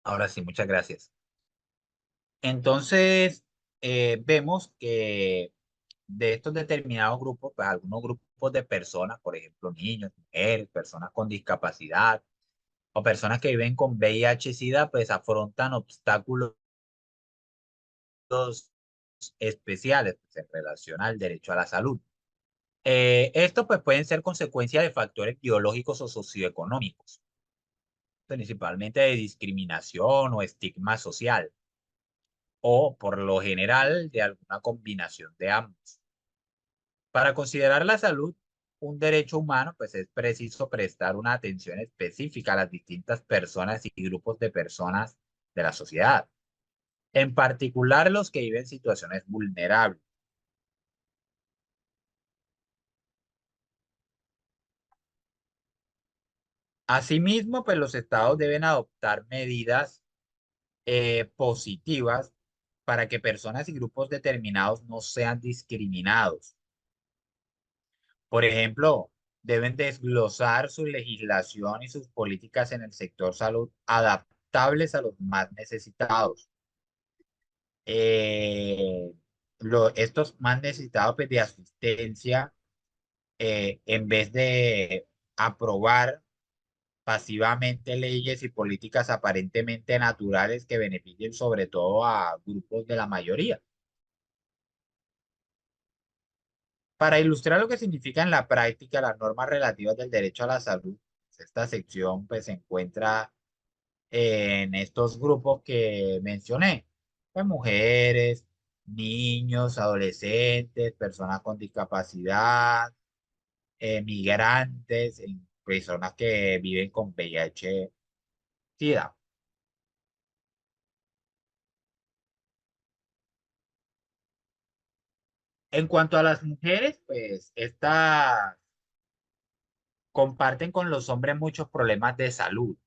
Ahora sí, muchas gracias. Entonces, vemos que de estos determinados grupos, pues algunos grupos de personas, por ejemplo, niños, mujeres, personas con discapacidad o personas que viven con VIH-Sida, pues afrontan obstáculos especiales pues, en relación al derecho a la salud. Estos pues pueden ser consecuencia de factores biológicos o socioeconómicos, principalmente de discriminación o estigma social, o por lo general de alguna combinación de ambos. Para considerar la salud un derecho humano, pues es preciso prestar una atención específica a las distintas personas y grupos de personas de la sociedad, en particular los que viven situaciones vulnerables. Asimismo, pues los estados deben adoptar medidas positivas para que personas y grupos determinados no sean discriminados. Por ejemplo, deben desglosar su legislación y sus políticas en el sector salud adaptables a los más necesitados. Eh, estos más necesitados pues, de asistencia, en vez de aprobar pasivamente leyes y políticas aparentemente naturales que beneficien sobre todo a grupos de la mayoría. Para ilustrar lo que significa en la práctica las normas relativas del derecho a la salud, esta sección pues se encuentra en estos grupos que mencioné, pues, mujeres, niños, adolescentes, personas con discapacidad, migrantes, personas que viven con VIH-Sida. En cuanto a las mujeres, pues estas comparten con los hombres muchos problemas de salud,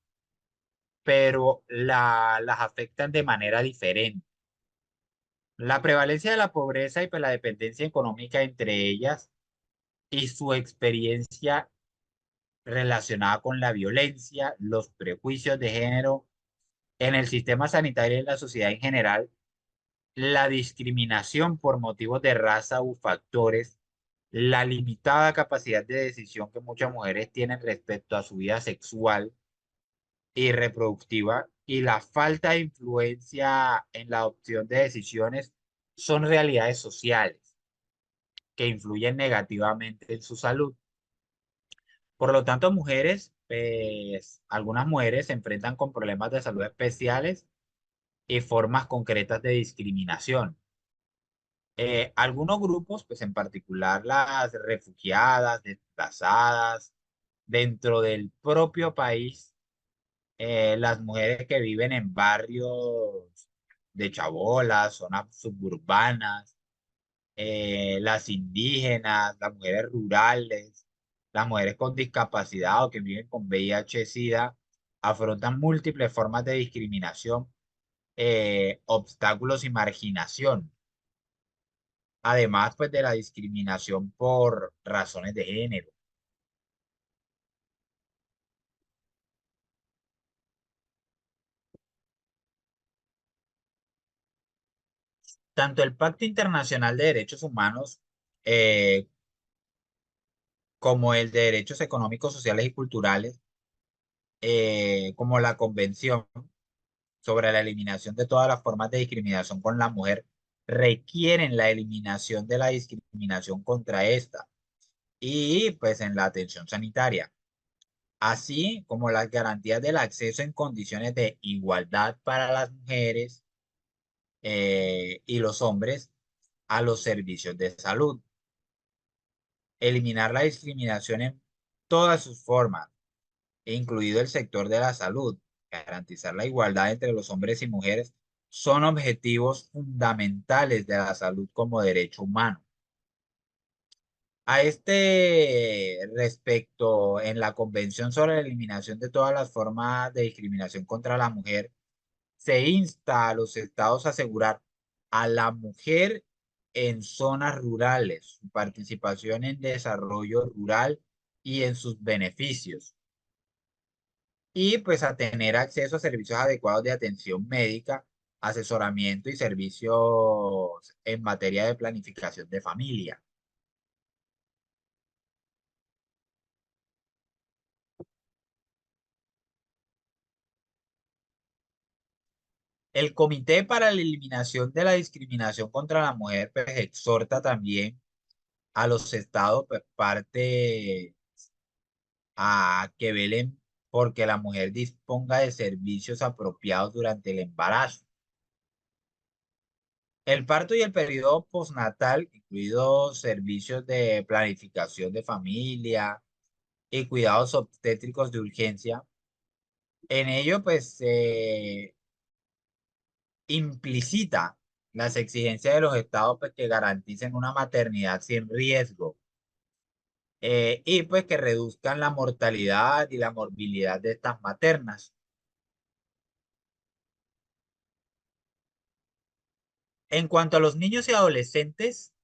pero las afectan de manera diferente. La prevalencia de la pobreza y pues, la dependencia económica entre ellas y su experiencia relacionada con la violencia, los prejuicios de género en el sistema sanitario y en la sociedad en general, la discriminación por motivos de raza u factores, la limitada capacidad de decisión que muchas mujeres tienen respecto a su vida sexual y reproductiva y la falta de influencia en la adopción de decisiones son realidades sociales que influyen negativamente en su salud. Por lo tanto, mujeres, pues, algunas mujeres se enfrentan con problemas de salud especiales y formas concretas de discriminación. Algunos grupos, pues en particular las refugiadas, desplazadas, dentro del propio país, las mujeres que viven en barrios de chabolas, zonas suburbanas, las indígenas, las mujeres rurales, las mujeres con discapacidad o que viven con VIH-Sida, afrontan múltiples formas de discriminación, obstáculos y marginación. Además, pues de la discriminación por razones de género. Tanto el Pacto Internacional de Derechos Humanos eh, como el de Derechos Económicos, Sociales y Culturales, como la Convención sobre la eliminación de todas las formas de discriminación con la mujer, requieren la eliminación de la discriminación contra esta y pues en la atención sanitaria, así como las garantías del acceso en condiciones de igualdad para las mujeres y los hombres a los servicios de salud. Eliminar la discriminación en todas sus formas, incluido el sector de la salud, garantizar la igualdad entre los hombres y mujeres, son objetivos fundamentales de la salud como derecho humano. A este respecto, en la Convención sobre la Eliminación de todas las formas de discriminación contra la mujer, se insta a los estados a asegurar a la mujer en zonas rurales, su participación en desarrollo rural y en sus beneficios. y pues a tener acceso a servicios adecuados de atención médica, asesoramiento y servicios en materia de planificación de familia. El Comité para la Eliminación de la Discriminación contra la Mujer pues, exhorta también a los estados, pues, parte a que velen porque la mujer disponga de servicios apropiados durante el embarazo. El parto y el periodo postnatal, incluidos servicios de planificación de familia y cuidados obstétricos de urgencia, en ello pues se implicita las exigencias de los estados pues, que garanticen una maternidad sin riesgo y pues que reduzcan la mortalidad y la morbilidad de estas maternas. En cuanto a los niños y adolescentes,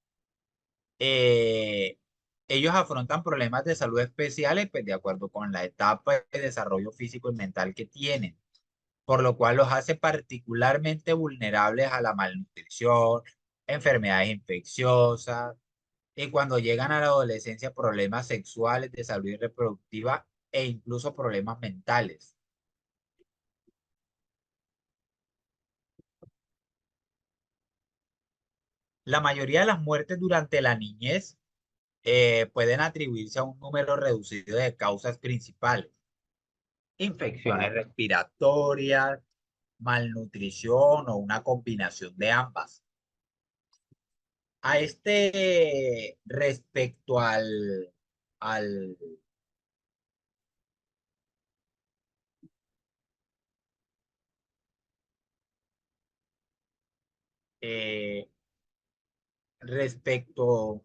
eh, ellos afrontan problemas de salud especiales, pues de acuerdo con la etapa de desarrollo físico y mental que tienen, por lo cual los hace particularmente vulnerables a la malnutrición, enfermedades infecciosas, y cuando llegan a la adolescencia, problemas sexuales, de salud reproductiva e incluso problemas mentales. La mayoría de las muertes durante la niñez pueden atribuirse a un número reducido de causas principales: infecciones respiratorias, malnutrición o una combinación de ambas. A respecto al eh, respecto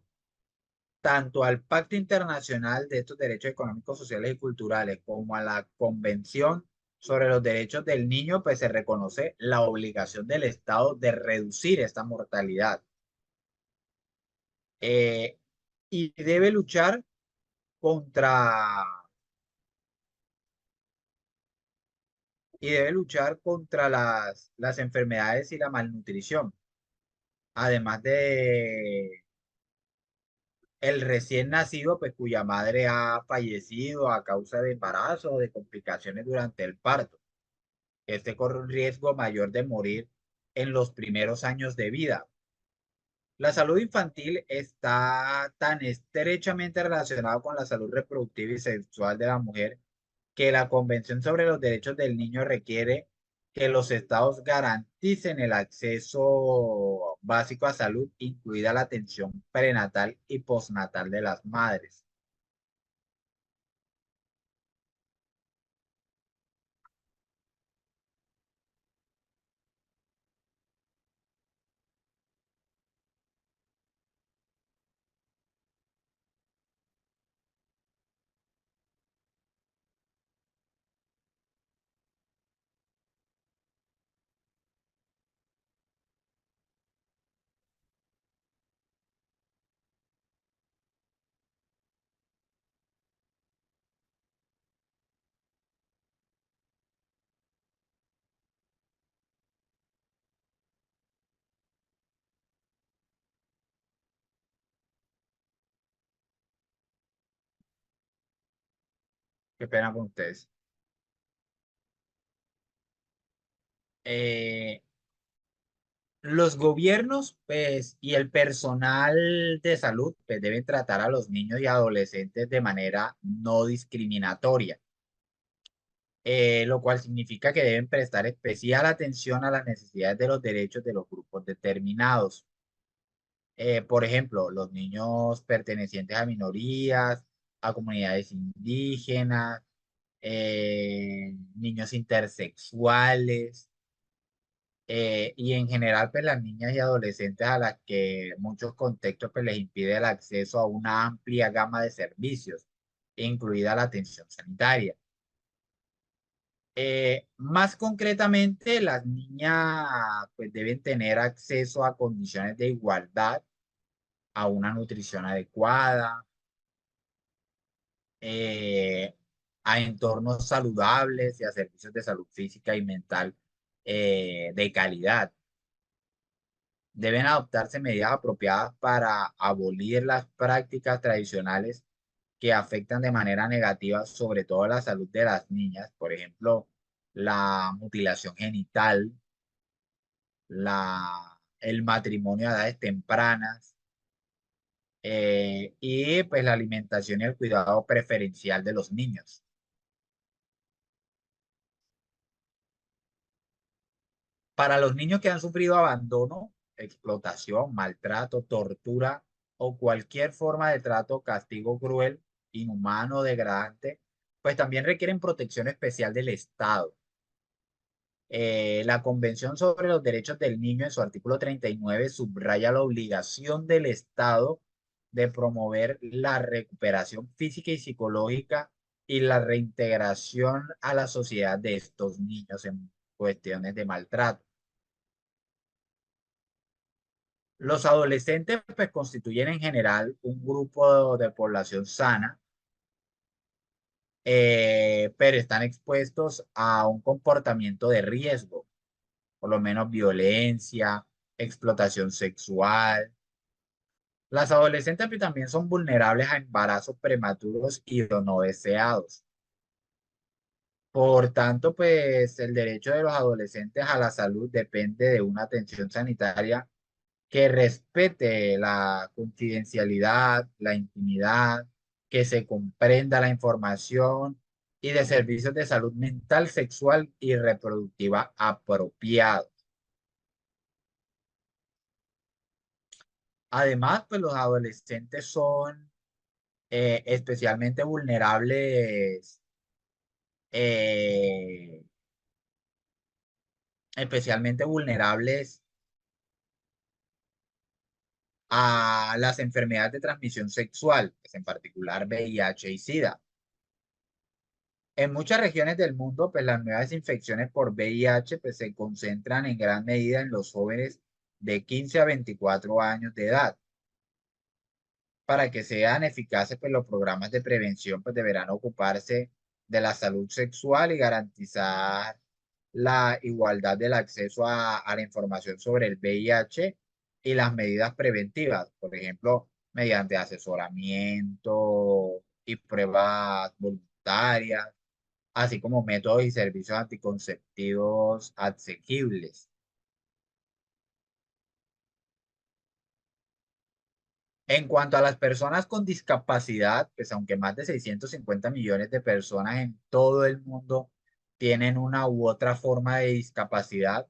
tanto al Pacto Internacional de estos Derechos Económicos, Sociales y Culturales como a la Convención sobre los Derechos del Niño, pues se reconoce la obligación del Estado de reducir esta mortalidad eh, y debe luchar contra, contra las enfermedades y la malnutrición, además de el recién nacido, pues cuya madre ha fallecido a causa de embarazo o de complicaciones durante el parto. Este corre un riesgo mayor de morir en los primeros años de vida. La salud infantil está tan estrechamente relacionada con la salud reproductiva y sexual de la mujer que la Convención sobre los Derechos del Niño requiere que los estados garanticen el acceso básico a salud, incluida la atención prenatal y postnatal de las madres. Qué pena con ustedes. Eh, los gobiernos, pues, y el personal de salud, pues, deben tratar a los niños y adolescentes de manera no discriminatoria, lo cual significa que deben prestar especial atención a las necesidades de los derechos de los grupos determinados. Por ejemplo, los niños pertenecientes a minorías, a comunidades indígenas, niños intersexuales y en general, pues las niñas y adolescentes a las que muchos contextos pues, les impide el acceso a una amplia gama de servicios, incluida la atención sanitaria. Más concretamente, las niñas pues, deben tener acceso a condiciones de igualdad, a una nutrición adecuada, eh, a entornos saludables y a servicios de salud física y mental de calidad. Deben adoptarse medidas apropiadas para abolir las prácticas tradicionales que afectan de manera negativa sobre todo la salud de las niñas, por ejemplo, la mutilación genital, el matrimonio a edades tempranas y pues la alimentación y el cuidado preferencial de los niños. Para los niños que han sufrido abandono, explotación, maltrato, tortura o cualquier forma de trato, castigo cruel, inhumano o degradante, pues también requieren protección especial del Estado. La Convención sobre los Derechos del Niño en su artículo 39 subraya la obligación del Estado de promover la recuperación física y psicológica y la reintegración a la sociedad de estos niños en cuestiones de maltrato. Los adolescentes pues, constituyen en general un grupo de población sana, pero están expuestos a un comportamiento de riesgo, por lo menos violencia, explotación sexual. Las adolescentes pues, también son vulnerables a embarazos prematuros y o no deseados. Por tanto, pues el derecho de los adolescentes a la salud depende de una atención sanitaria que respete la confidencialidad, la intimidad, que se comprenda la información y de servicios de salud mental, sexual y reproductiva apropiados. Además, pues los adolescentes son especialmente vulnerables, eh, especialmente vulnerables a las enfermedades de transmisión sexual, pues en particular VIH y SIDA. En muchas regiones del mundo, pues las nuevas infecciones por VIH pues, se concentran en gran medida en los jóvenes de 15 a 24 años de edad. Para que sean eficaces, pues los programas de prevención pues, deberán ocuparse de la salud sexual y garantizar la igualdad del acceso a la información sobre el VIH y las medidas preventivas, por ejemplo, mediante asesoramiento y pruebas voluntarias así como métodos y servicios anticonceptivos asequibles. En cuanto a las personas con discapacidad, pues aunque más de 650 millones de personas en todo el mundo tienen una u otra forma de discapacidad,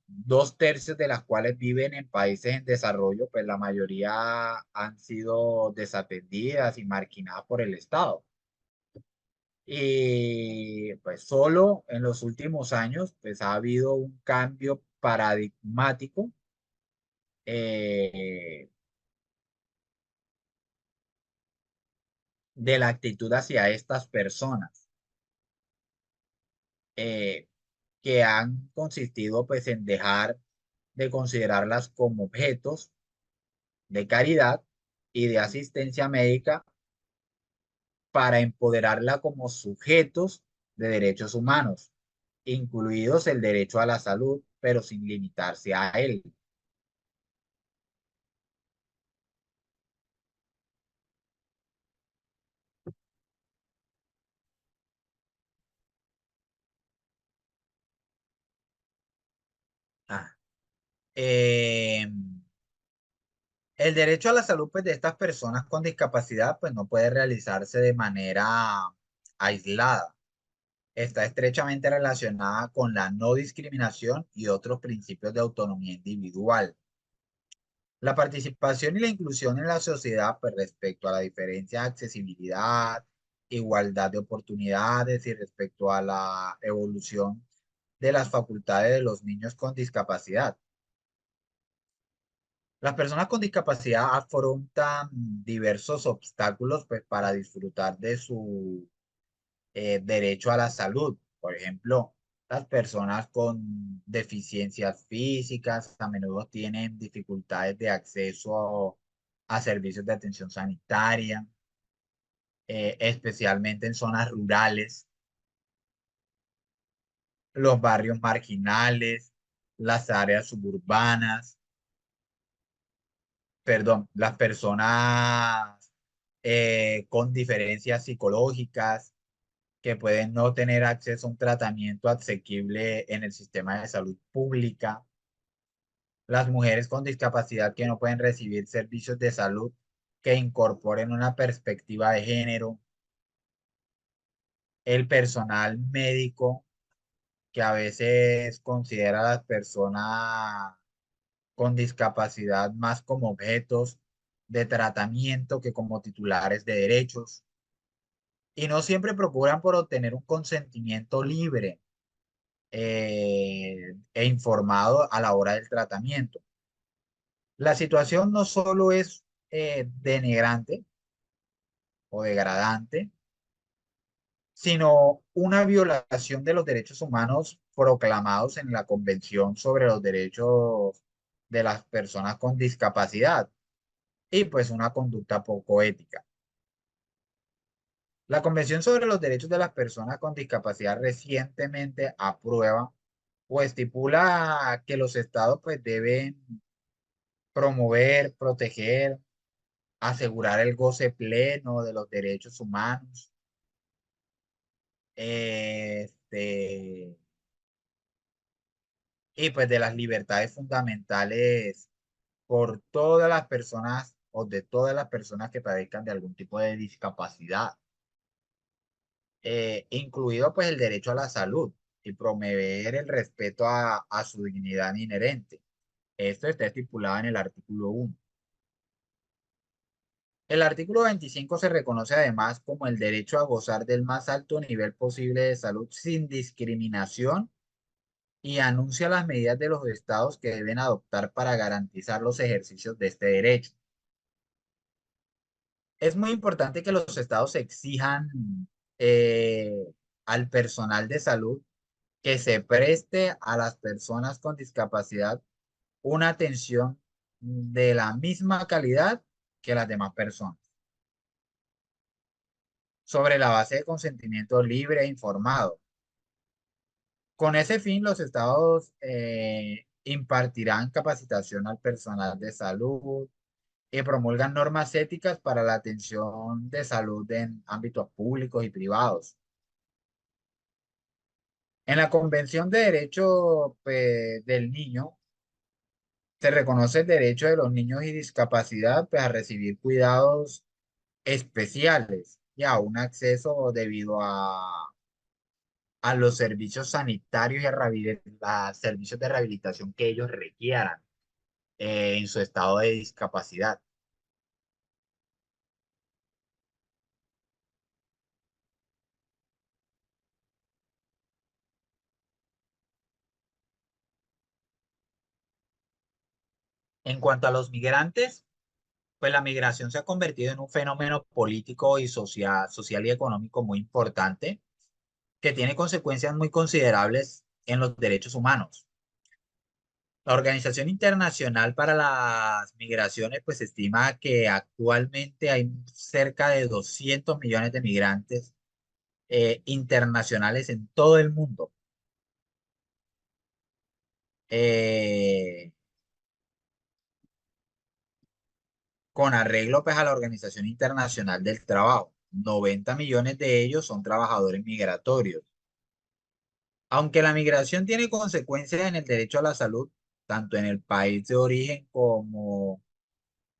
2/3 de las cuales viven en países en desarrollo, pues la mayoría han sido desatendidas y marginadas por el Estado. Y pues solo en los últimos años pues ha habido un cambio paradigmático eh, de la actitud hacia estas personas eh, que han consistido pues en dejar de considerarlas como objetos de caridad y de asistencia médica para empoderarla como sujetos de derechos humanos, incluidos el derecho a la salud, pero sin limitarse a él. Ah, Eh, el derecho a la salud pues, de estas personas con discapacidad pues, no puede realizarse de manera aislada. Está estrechamente relacionada con la no discriminación y otros principios de autonomía individual. La participación y la inclusión en la sociedad pues, respecto a la diferencia de accesibilidad, igualdad de oportunidades y respecto a la evolución de las facultades de los niños con discapacidad. Las personas con discapacidad afrontan diversos obstáculos pues, para disfrutar de su derecho a la salud. Por ejemplo, las personas con deficiencias físicas a menudo tienen dificultades de acceso a servicios de atención sanitaria. especialmente en zonas rurales, los barrios marginales, las áreas suburbanas, perdón, las personas con diferencias psicológicas que pueden no tener acceso a un tratamiento asequible en el sistema de salud pública, las mujeres con discapacidad que no pueden recibir servicios de salud que incorporen una perspectiva de género, el personal médico que a veces considera a las personas con discapacidad más como objetos de tratamiento que como titulares de derechos, y no siempre procuran por obtener un consentimiento libre e informado a la hora del tratamiento. La situación no solo es denigrante o degradante, sino una violación de los derechos humanos proclamados en la Convención sobre los Derechos de las Personas con Discapacidad y pues una conducta poco ética. La Convención sobre los Derechos de las Personas con Discapacidad recientemente aprueba o estipula que los estados pues deben promover, proteger, asegurar el goce pleno de los derechos humanos, este, y pues de las libertades fundamentales por todas las personas o de todas las personas que padezcan de algún tipo de discapacidad, incluido pues el derecho a la salud y promover el respeto a su dignidad inherente. Esto está estipulado en el artículo 1. El artículo 25 se reconoce además como el derecho a gozar del más alto nivel posible de salud sin discriminación y anuncia las medidas de los estados que deben adoptar para garantizar los ejercicios de este derecho. Es muy importante que los estados exijan eh, al personal de salud que se preste a las personas con discapacidad una atención de la misma calidad que las demás personas, sobre la base de consentimiento libre e informado. Con ese fin, los estados impartirán capacitación al personal de salud y promulgan normas éticas para la atención de salud en ámbitos públicos y privados. En la Convención de Derechos del Niño se reconoce el derecho de los niños y discapacidad pues, a recibir cuidados especiales y a un acceso debido a los servicios sanitarios y a servicios de rehabilitación que ellos requieran en su estado de discapacidad. En cuanto a los migrantes, pues la migración se ha convertido en un fenómeno político y social y económico muy importante que tiene consecuencias muy considerables en los derechos humanos. La Organización Internacional para las Migraciones pues estima que actualmente hay cerca de 200 millones de migrantes internacionales en todo el mundo. Eh, con arreglo pues, a la Organización Internacional del Trabajo. 90 millones de ellos son trabajadores migratorios. Aunque la migración tiene consecuencias en el derecho a la salud, tanto en el país de origen como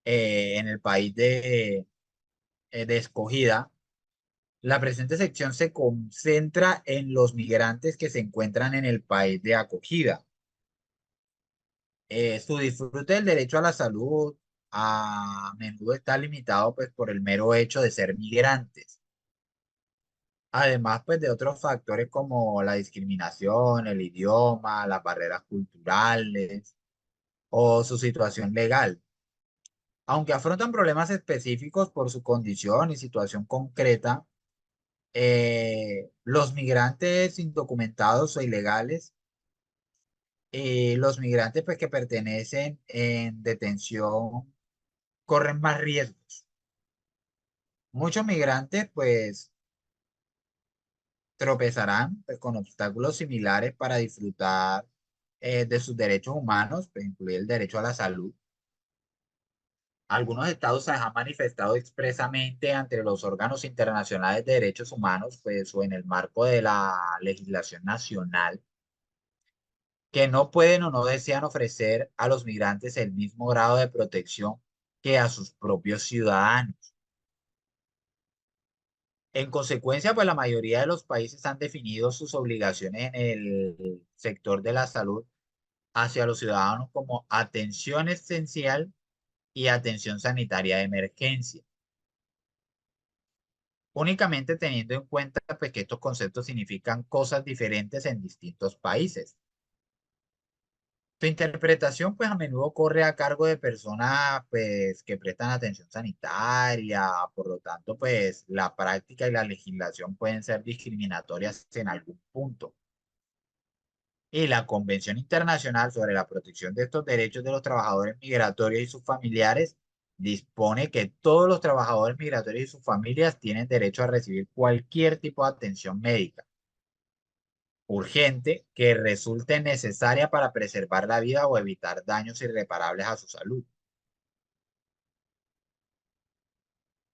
en el país de escogida, la presente sección se concentra en los migrantes que se encuentran en el país de acogida. Su disfrute del derecho a la salud a menudo está limitado pues, por el mero hecho de ser migrantes. Además, pues de otros factores como la discriminación, el idioma, las barreras culturales o su situación legal. Aunque afrontan problemas específicos por su condición y situación concreta, los migrantes indocumentados o ilegales, los migrantes pues que pertenecen en detención corren más riesgos. Muchos migrantes pues tropezarán pues, con obstáculos similares para disfrutar de sus derechos humanos, pues, incluir el derecho a la salud. Algunos estados se han manifestado expresamente ante los órganos internacionales de derechos humanos, pues, o en el marco de la legislación nacional, que no pueden o no desean ofrecer a los migrantes el mismo grado de protección que a sus propios ciudadanos. En consecuencia, pues la mayoría de los países han definido sus obligaciones en el sector de la salud hacia los ciudadanos como atención esencial y atención sanitaria de emergencia, únicamente teniendo en cuenta pues, que estos conceptos significan cosas diferentes en distintos países. Su interpretación pues a menudo corre a cargo de personas pues que prestan atención sanitaria, por lo tanto pues la práctica y la legislación pueden ser discriminatorias en algún punto. Y la Convención Internacional sobre la Protección de estos Derechos de los Trabajadores Migratorios y sus familiares dispone que todos los trabajadores migratorios y sus familias tienen derecho a recibir cualquier tipo de atención médica urgente que resulte necesaria para preservar la vida o evitar daños irreparables a su salud.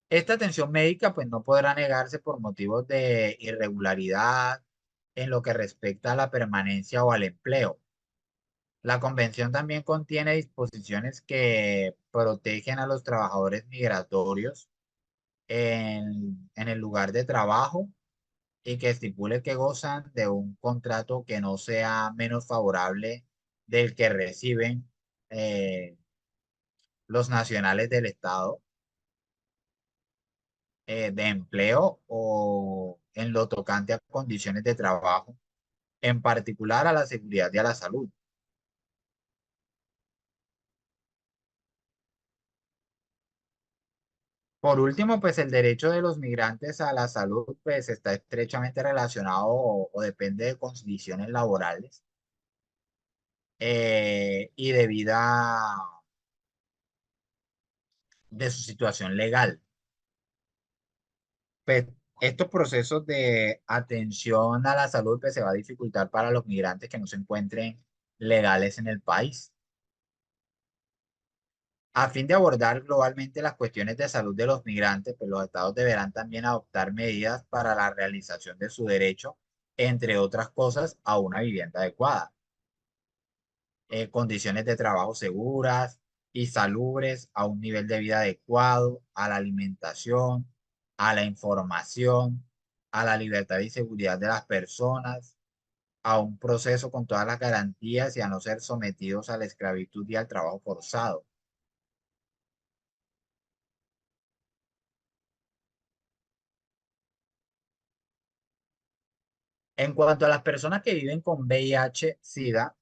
Esta atención médica pues no podrá negarse por motivos de irregularidad en lo que respecta a la permanencia o al empleo. La convención también contiene disposiciones que protegen a los trabajadores migratorios en el lugar de trabajo y que estipule que gozan de un contrato que no sea menos favorable del que reciben eh, los nacionales del Estado de empleo o en lo tocante a condiciones de trabajo, en particular a la seguridad y a la salud. Por último, pues el derecho de los migrantes a la salud pues está estrechamente relacionado o depende de condiciones laborales y de vida de su situación legal. Pues estos procesos de atención a la salud pues se va a dificultar para los migrantes que no se encuentren legales en el país. A fin de abordar globalmente las cuestiones de salud de los migrantes, pues los estados deberán también adoptar medidas para la realización de su derecho, entre otras cosas, a una vivienda adecuada, condiciones de trabajo seguras y salubres, a un nivel de vida adecuado, a la alimentación, a la información, a la libertad y seguridad de las personas, a un proceso con todas las garantías y a no ser sometidos a la esclavitud y al trabajo forzado. En cuanto a las personas que viven con VIH-Sida,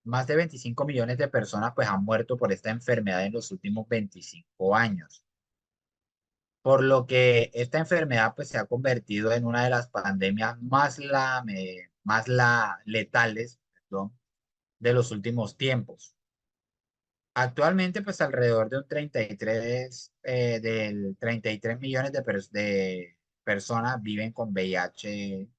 más de 25 millones de personas pues han muerto por esta enfermedad en los últimos 25 años, por lo que esta enfermedad pues se ha convertido en una de las pandemias más letales, perdón, de los últimos tiempos. Actualmente pues alrededor de un 33 millones de personas viven con VIH-Sida.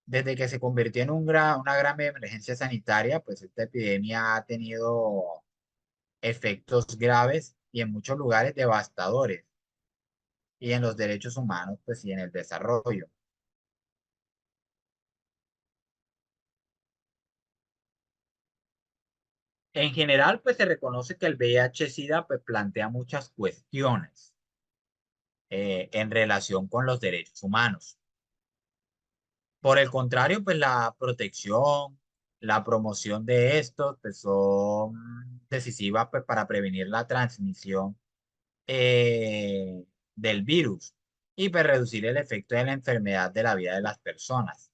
Desde que se convirtió en una gran emergencia sanitaria, pues esta epidemia ha tenido efectos graves y en muchos lugares devastadores, y en los derechos humanos, pues y en el desarrollo. En general, pues se reconoce que el VIH-Sida pues, plantea muchas cuestiones en relación con los derechos humanos. Por el contrario, pues la protección, la promoción de estos pues, son decisivas pues, para prevenir la transmisión del virus y para reducir el efecto de la enfermedad de la vida de las personas.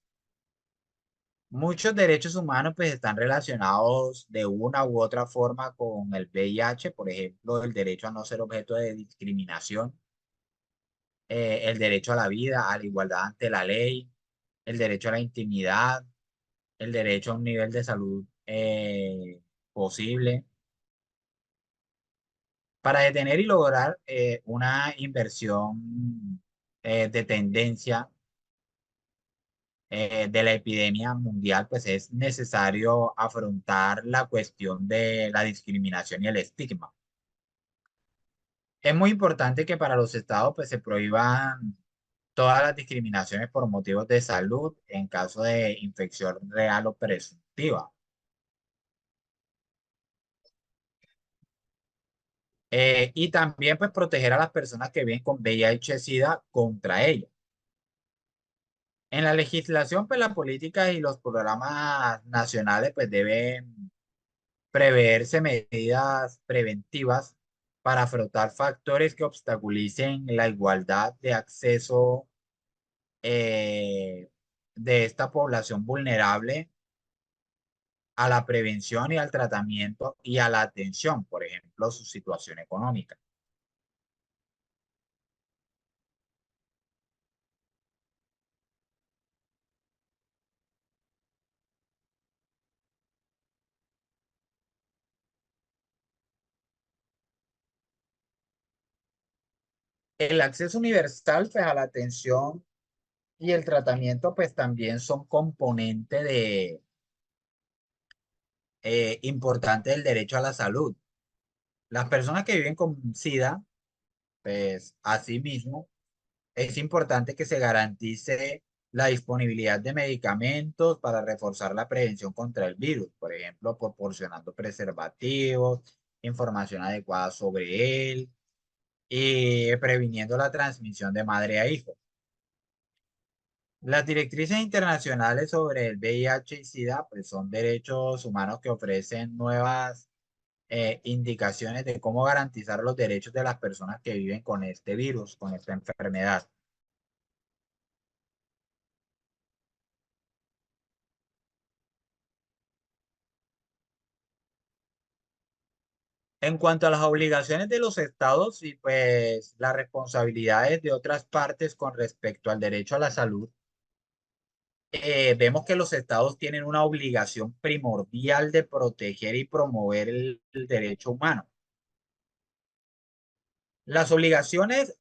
Muchos derechos humanos pues están relacionados de una u otra forma con el VIH, por ejemplo, el derecho a no ser objeto de discriminación, el derecho a la vida, a la igualdad ante la ley, el derecho a la intimidad, el derecho a un nivel de salud posible. Para detener y lograr una inversión de tendencia de la epidemia mundial, pues es necesario afrontar la cuestión de la discriminación y el estigma. Es muy importante que para los estados pues se prohíban todas las discriminaciones por motivos de salud en caso de infección real o presuntiva. Y también pues proteger a las personas que viven con VIH-Sida contra ella. En la legislación, pues las políticas y los programas nacionales pues deben preverse medidas preventivas para afrontar factores que obstaculicen la igualdad de acceso eh, de esta población vulnerable a la prevención y al tratamiento y a la atención, por ejemplo, su situación económica. El acceso universal pues, a la atención y el tratamiento pues también son componente importante del derecho a la salud. Las personas que viven con SIDA, pues asimismo, es importante que se garantice la disponibilidad de medicamentos para reforzar la prevención contra el virus, por ejemplo, proporcionando preservativos, información adecuada sobre él y previniendo la transmisión de madre a hijo. Las directrices internacionales sobre el VIH y SIDA pues, son derechos humanos que ofrecen nuevas indicaciones de cómo garantizar los derechos de las personas que viven con este virus, con esta enfermedad. En cuanto a las obligaciones de los estados y pues las responsabilidades de otras partes con respecto al derecho a la salud, vemos que los estados tienen una obligación primordial de proteger y promover el derecho humano. Las obligaciones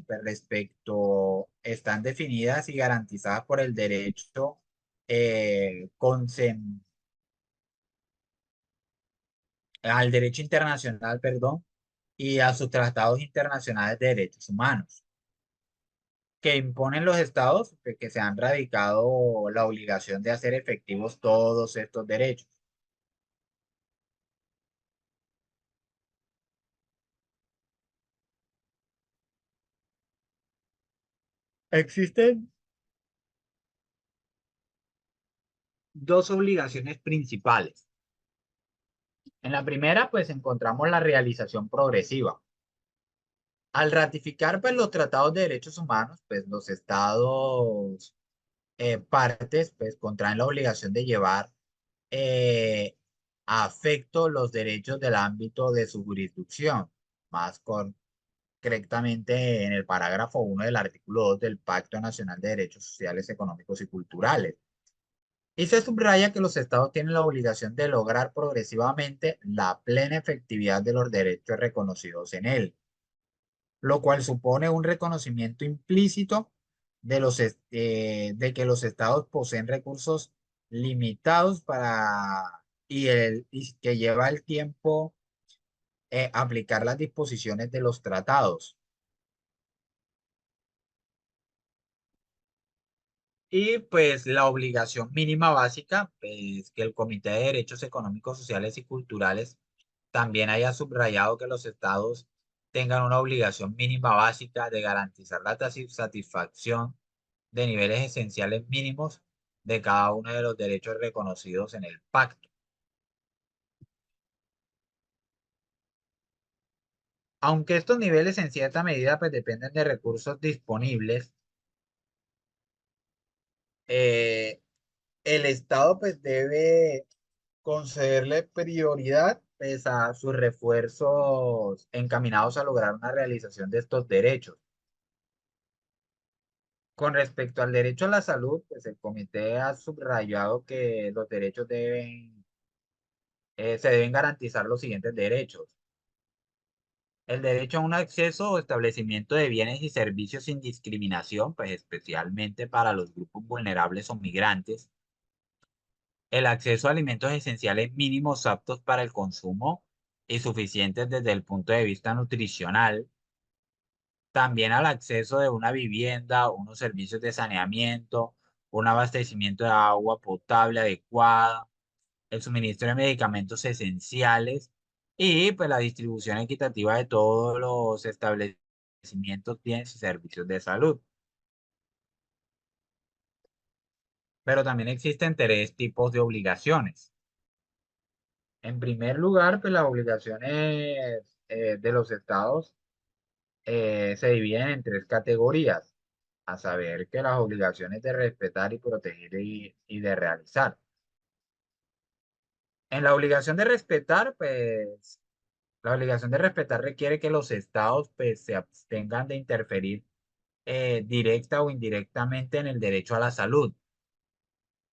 pues, respecto están definidas y garantizadas por el derecho al derecho internacional, perdón, y a sus tratados internacionales de derechos humanos, que imponen los estados que se han radicado la obligación de hacer efectivos todos estos derechos. Existen dos obligaciones principales. En la primera, pues encontramos la realización progresiva. Al ratificar pues, los tratados de derechos humanos, pues los estados partes pues contraen la obligación de llevar eh, a efecto los derechos del ámbito de su jurisdicción, más concretamente en el parágrafo 1 del artículo 2 del Pacto Nacional de Derechos Sociales, Económicos y Culturales. Y se subraya que los estados tienen la obligación de lograr progresivamente la plena efectividad de los derechos reconocidos en él, lo cual supone un reconocimiento implícito de que los estados poseen recursos limitados y que lleva el tiempo aplicar las disposiciones de los tratados. Y pues la obligación mínima básica, pues que el Comité de Derechos Económicos, Sociales y Culturales también haya subrayado que los estados tengan una obligación mínima básica de garantizar la satisfacción de niveles esenciales mínimos de cada uno de los derechos reconocidos en el pacto. Aunque estos niveles en cierta medida pues dependen de recursos disponibles, eh, el Estado pues debe concederle prioridad pues, a sus refuerzos encaminados a lograr una realización de estos derechos. Con respecto al derecho a la salud, pues el comité ha subrayado que los derechos deben Se deben garantizar los siguientes derechos. El derecho a un acceso o establecimiento de bienes y servicios sin discriminación, pues especialmente para los grupos vulnerables o migrantes. El acceso a alimentos esenciales mínimos aptos para el consumo y suficientes desde el punto de vista nutricional. También al acceso de una vivienda, unos servicios de saneamiento, un abastecimiento de agua potable adecuada, el suministro de medicamentos esenciales y pues la distribución equitativa de todos los establecimientos, bienes y servicios de salud. Pero también existen tres tipos de obligaciones. En primer lugar, pues las obligaciones de los estados se dividen en tres categorías, a saber que las obligaciones de respetar y proteger y de realizar. En la obligación de respetar, pues la obligación de respetar requiere que los estados pues, se abstengan de interferir directa o indirectamente en el derecho a la salud.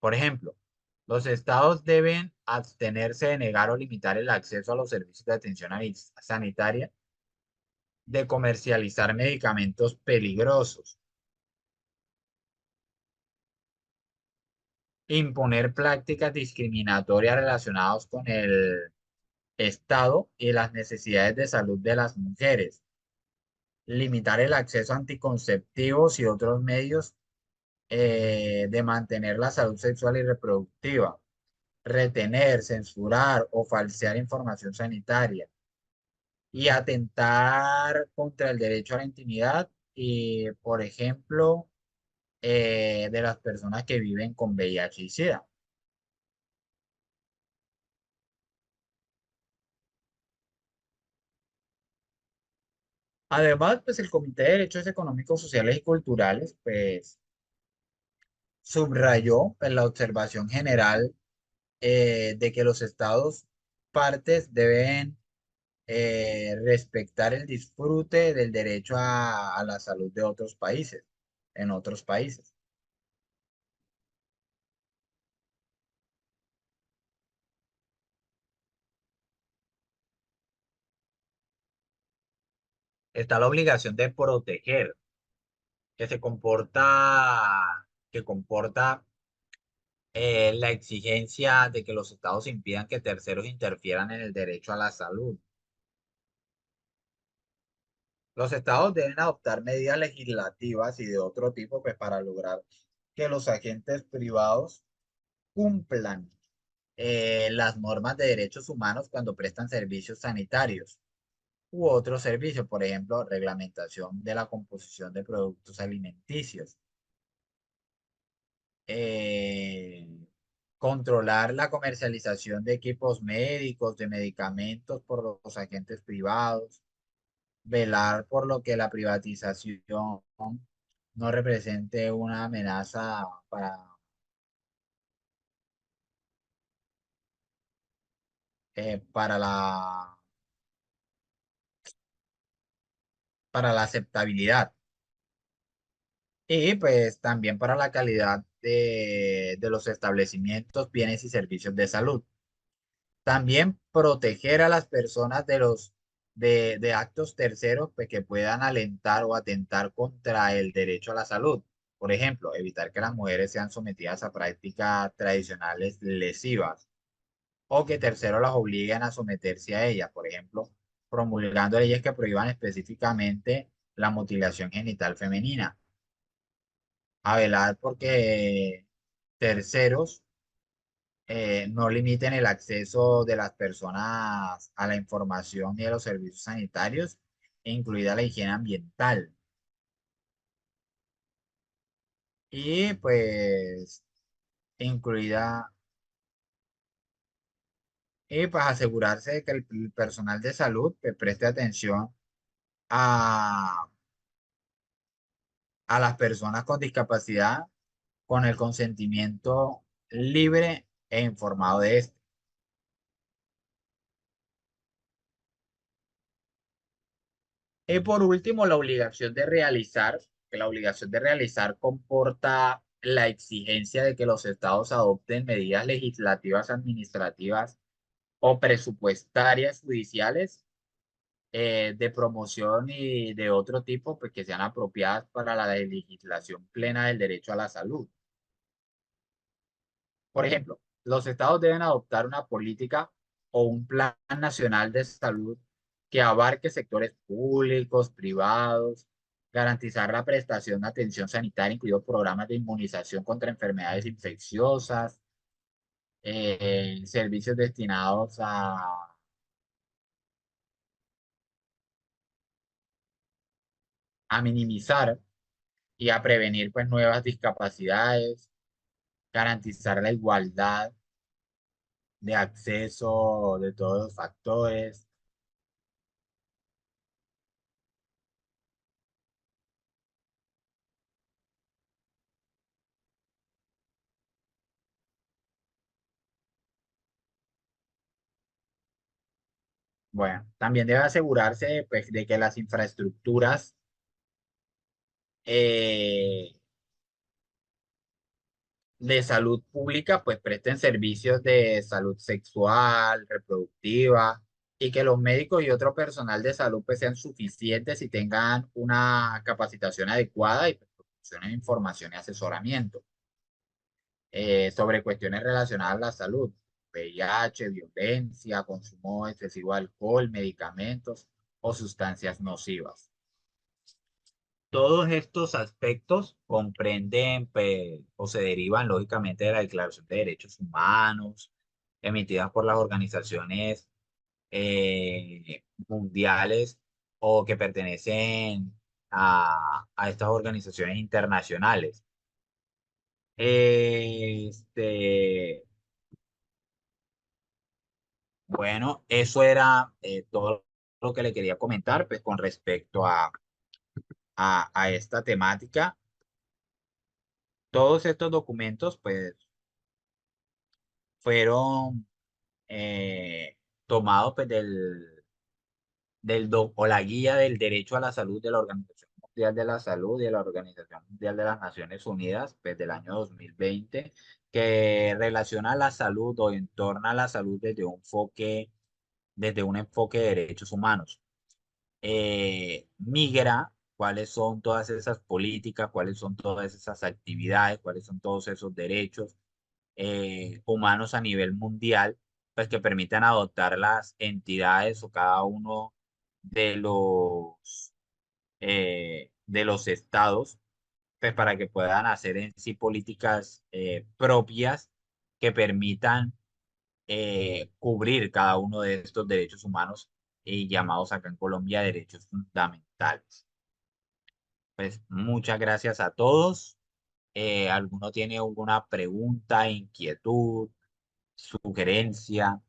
Por ejemplo, los estados deben abstenerse de negar o limitar el acceso a los servicios de atención sanitaria, de comercializar medicamentos peligrosos, imponer prácticas discriminatorias relacionadas con el estado y las necesidades de salud de las mujeres, limitar el acceso a anticonceptivos y otros medios de mantener la salud sexual y reproductiva, retener, censurar o falsear información sanitaria y atentar contra el derecho a la intimidad y, por ejemplo, de las personas que viven con VIH y SIDA. Además, pues el Comité de Derechos Económicos, Sociales y Culturales, pues subrayó en la observación general de que los estados partes deben respetar el disfrute del derecho a la salud de otros países, en otros países. Está la obligación de proteger, que se comporta, que comporta la exigencia de que los estados impidan que terceros interfieran en el derecho a la salud. Los estados deben adoptar medidas legislativas y de otro tipo, pues, para lograr que los agentes privados cumplan las normas de derechos humanos cuando prestan servicios sanitarios u otros servicios, por ejemplo, reglamentación de la composición de productos alimenticios, eh, controlar la comercialización de equipos médicos, de medicamentos por los agentes privados, velar por lo que la privatización no represente una amenaza para para la aceptabilidad y pues también para la calidad de los establecimientos, bienes y servicios de salud. También proteger a las personas de actos terceros pues, que puedan alentar o atentar contra el derecho a la salud. Por ejemplo, evitar que las mujeres sean sometidas a prácticas tradicionales lesivas o que terceros las obliguen a someterse a ellas. Por ejemplo, promulgando leyes que prohíban específicamente la mutilación genital femenina. A velar porque terceros no limiten el acceso de las personas a la información y a los servicios sanitarios, incluida la higiene ambiental. Y pues, incluida, y pues asegurarse de que el personal de salud pues, preste atención a, a las personas con discapacidad con el consentimiento libre e informado de este. Y por último, la obligación de realizar, que la obligación de realizar comporta la exigencia de que los estados adopten medidas legislativas administrativas o presupuestarias judiciales de promoción y de otro tipo, pues que sean apropiadas para la legislación plena del derecho a la salud. Por ejemplo, los estados deben adoptar una política o un plan nacional de salud que abarque sectores públicos, privados, garantizar la prestación de atención sanitaria, incluidos programas de inmunización contra enfermedades infecciosas, servicios destinados a minimizar y a prevenir pues nuevas discapacidades, garantizar la igualdad de acceso de todos los factores. Bueno, también debe asegurarse pues, de que las infraestructuras eh, de salud pública pues presten servicios de salud sexual, reproductiva y que los médicos y otro personal de salud pues sean suficientes y tengan una capacitación adecuada y pues, proporcionen información y asesoramiento sobre cuestiones relacionadas a la salud, VIH, violencia, consumo excesivo de alcohol, medicamentos o sustancias nocivas. Todos estos aspectos comprenden pues, o se derivan lógicamente de la Declaración de Derechos Humanos emitidas por las organizaciones mundiales o que pertenecen a estas organizaciones internacionales. Bueno, eso era todo lo que le quería comentar pues, con respecto a esta temática. Todos estos documentos pues fueron tomados pues, o la guía del derecho a la salud de la Organización Mundial de la Salud y de la Organización Mundial de las Naciones Unidas pues, del año 2020, que relaciona la salud o entorna la salud desde un enfoque de derechos humanos. Migra cuáles son todas esas políticas, cuáles son todas esas actividades, cuáles son todos esos derechos humanos a nivel mundial, pues que permitan adoptar las entidades o cada uno de de los estados, pues para que puedan hacer en sí políticas propias que permitan cubrir cada uno de estos derechos humanos y llamados acá en Colombia derechos fundamentales. Pues muchas gracias a todos. ¿Alguno tiene alguna pregunta, inquietud, sugerencia?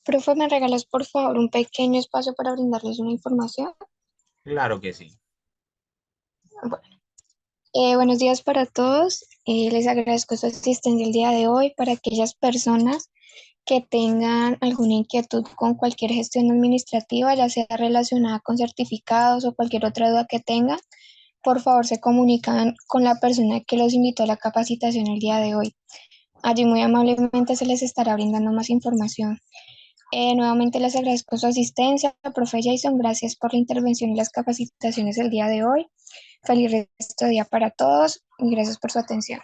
Profe, ¿me regalas por favor un pequeño espacio para brindarles una información? Claro que sí. Bueno, buenos días para todos. Les agradezco su asistencia el día de hoy para aquellas personas que tengan alguna inquietud con cualquier gestión administrativa, ya sea relacionada con certificados o cualquier otra duda que tengan. Por favor, se comunican con la persona que los invitó a la capacitación el día de hoy. Allí muy amablemente se les estará brindando más información. Nuevamente les agradezco su asistencia, profe Jason, gracias por la intervención y las capacitaciones el día de hoy. Feliz resto de día para todos y gracias por su atención.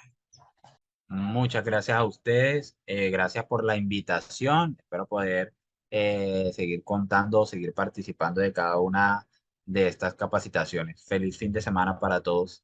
Muchas gracias a ustedes. Gracias por la invitación. Espero poder seguir contando, seguir participando de cada una de estas capacitaciones. Feliz fin de semana para todos.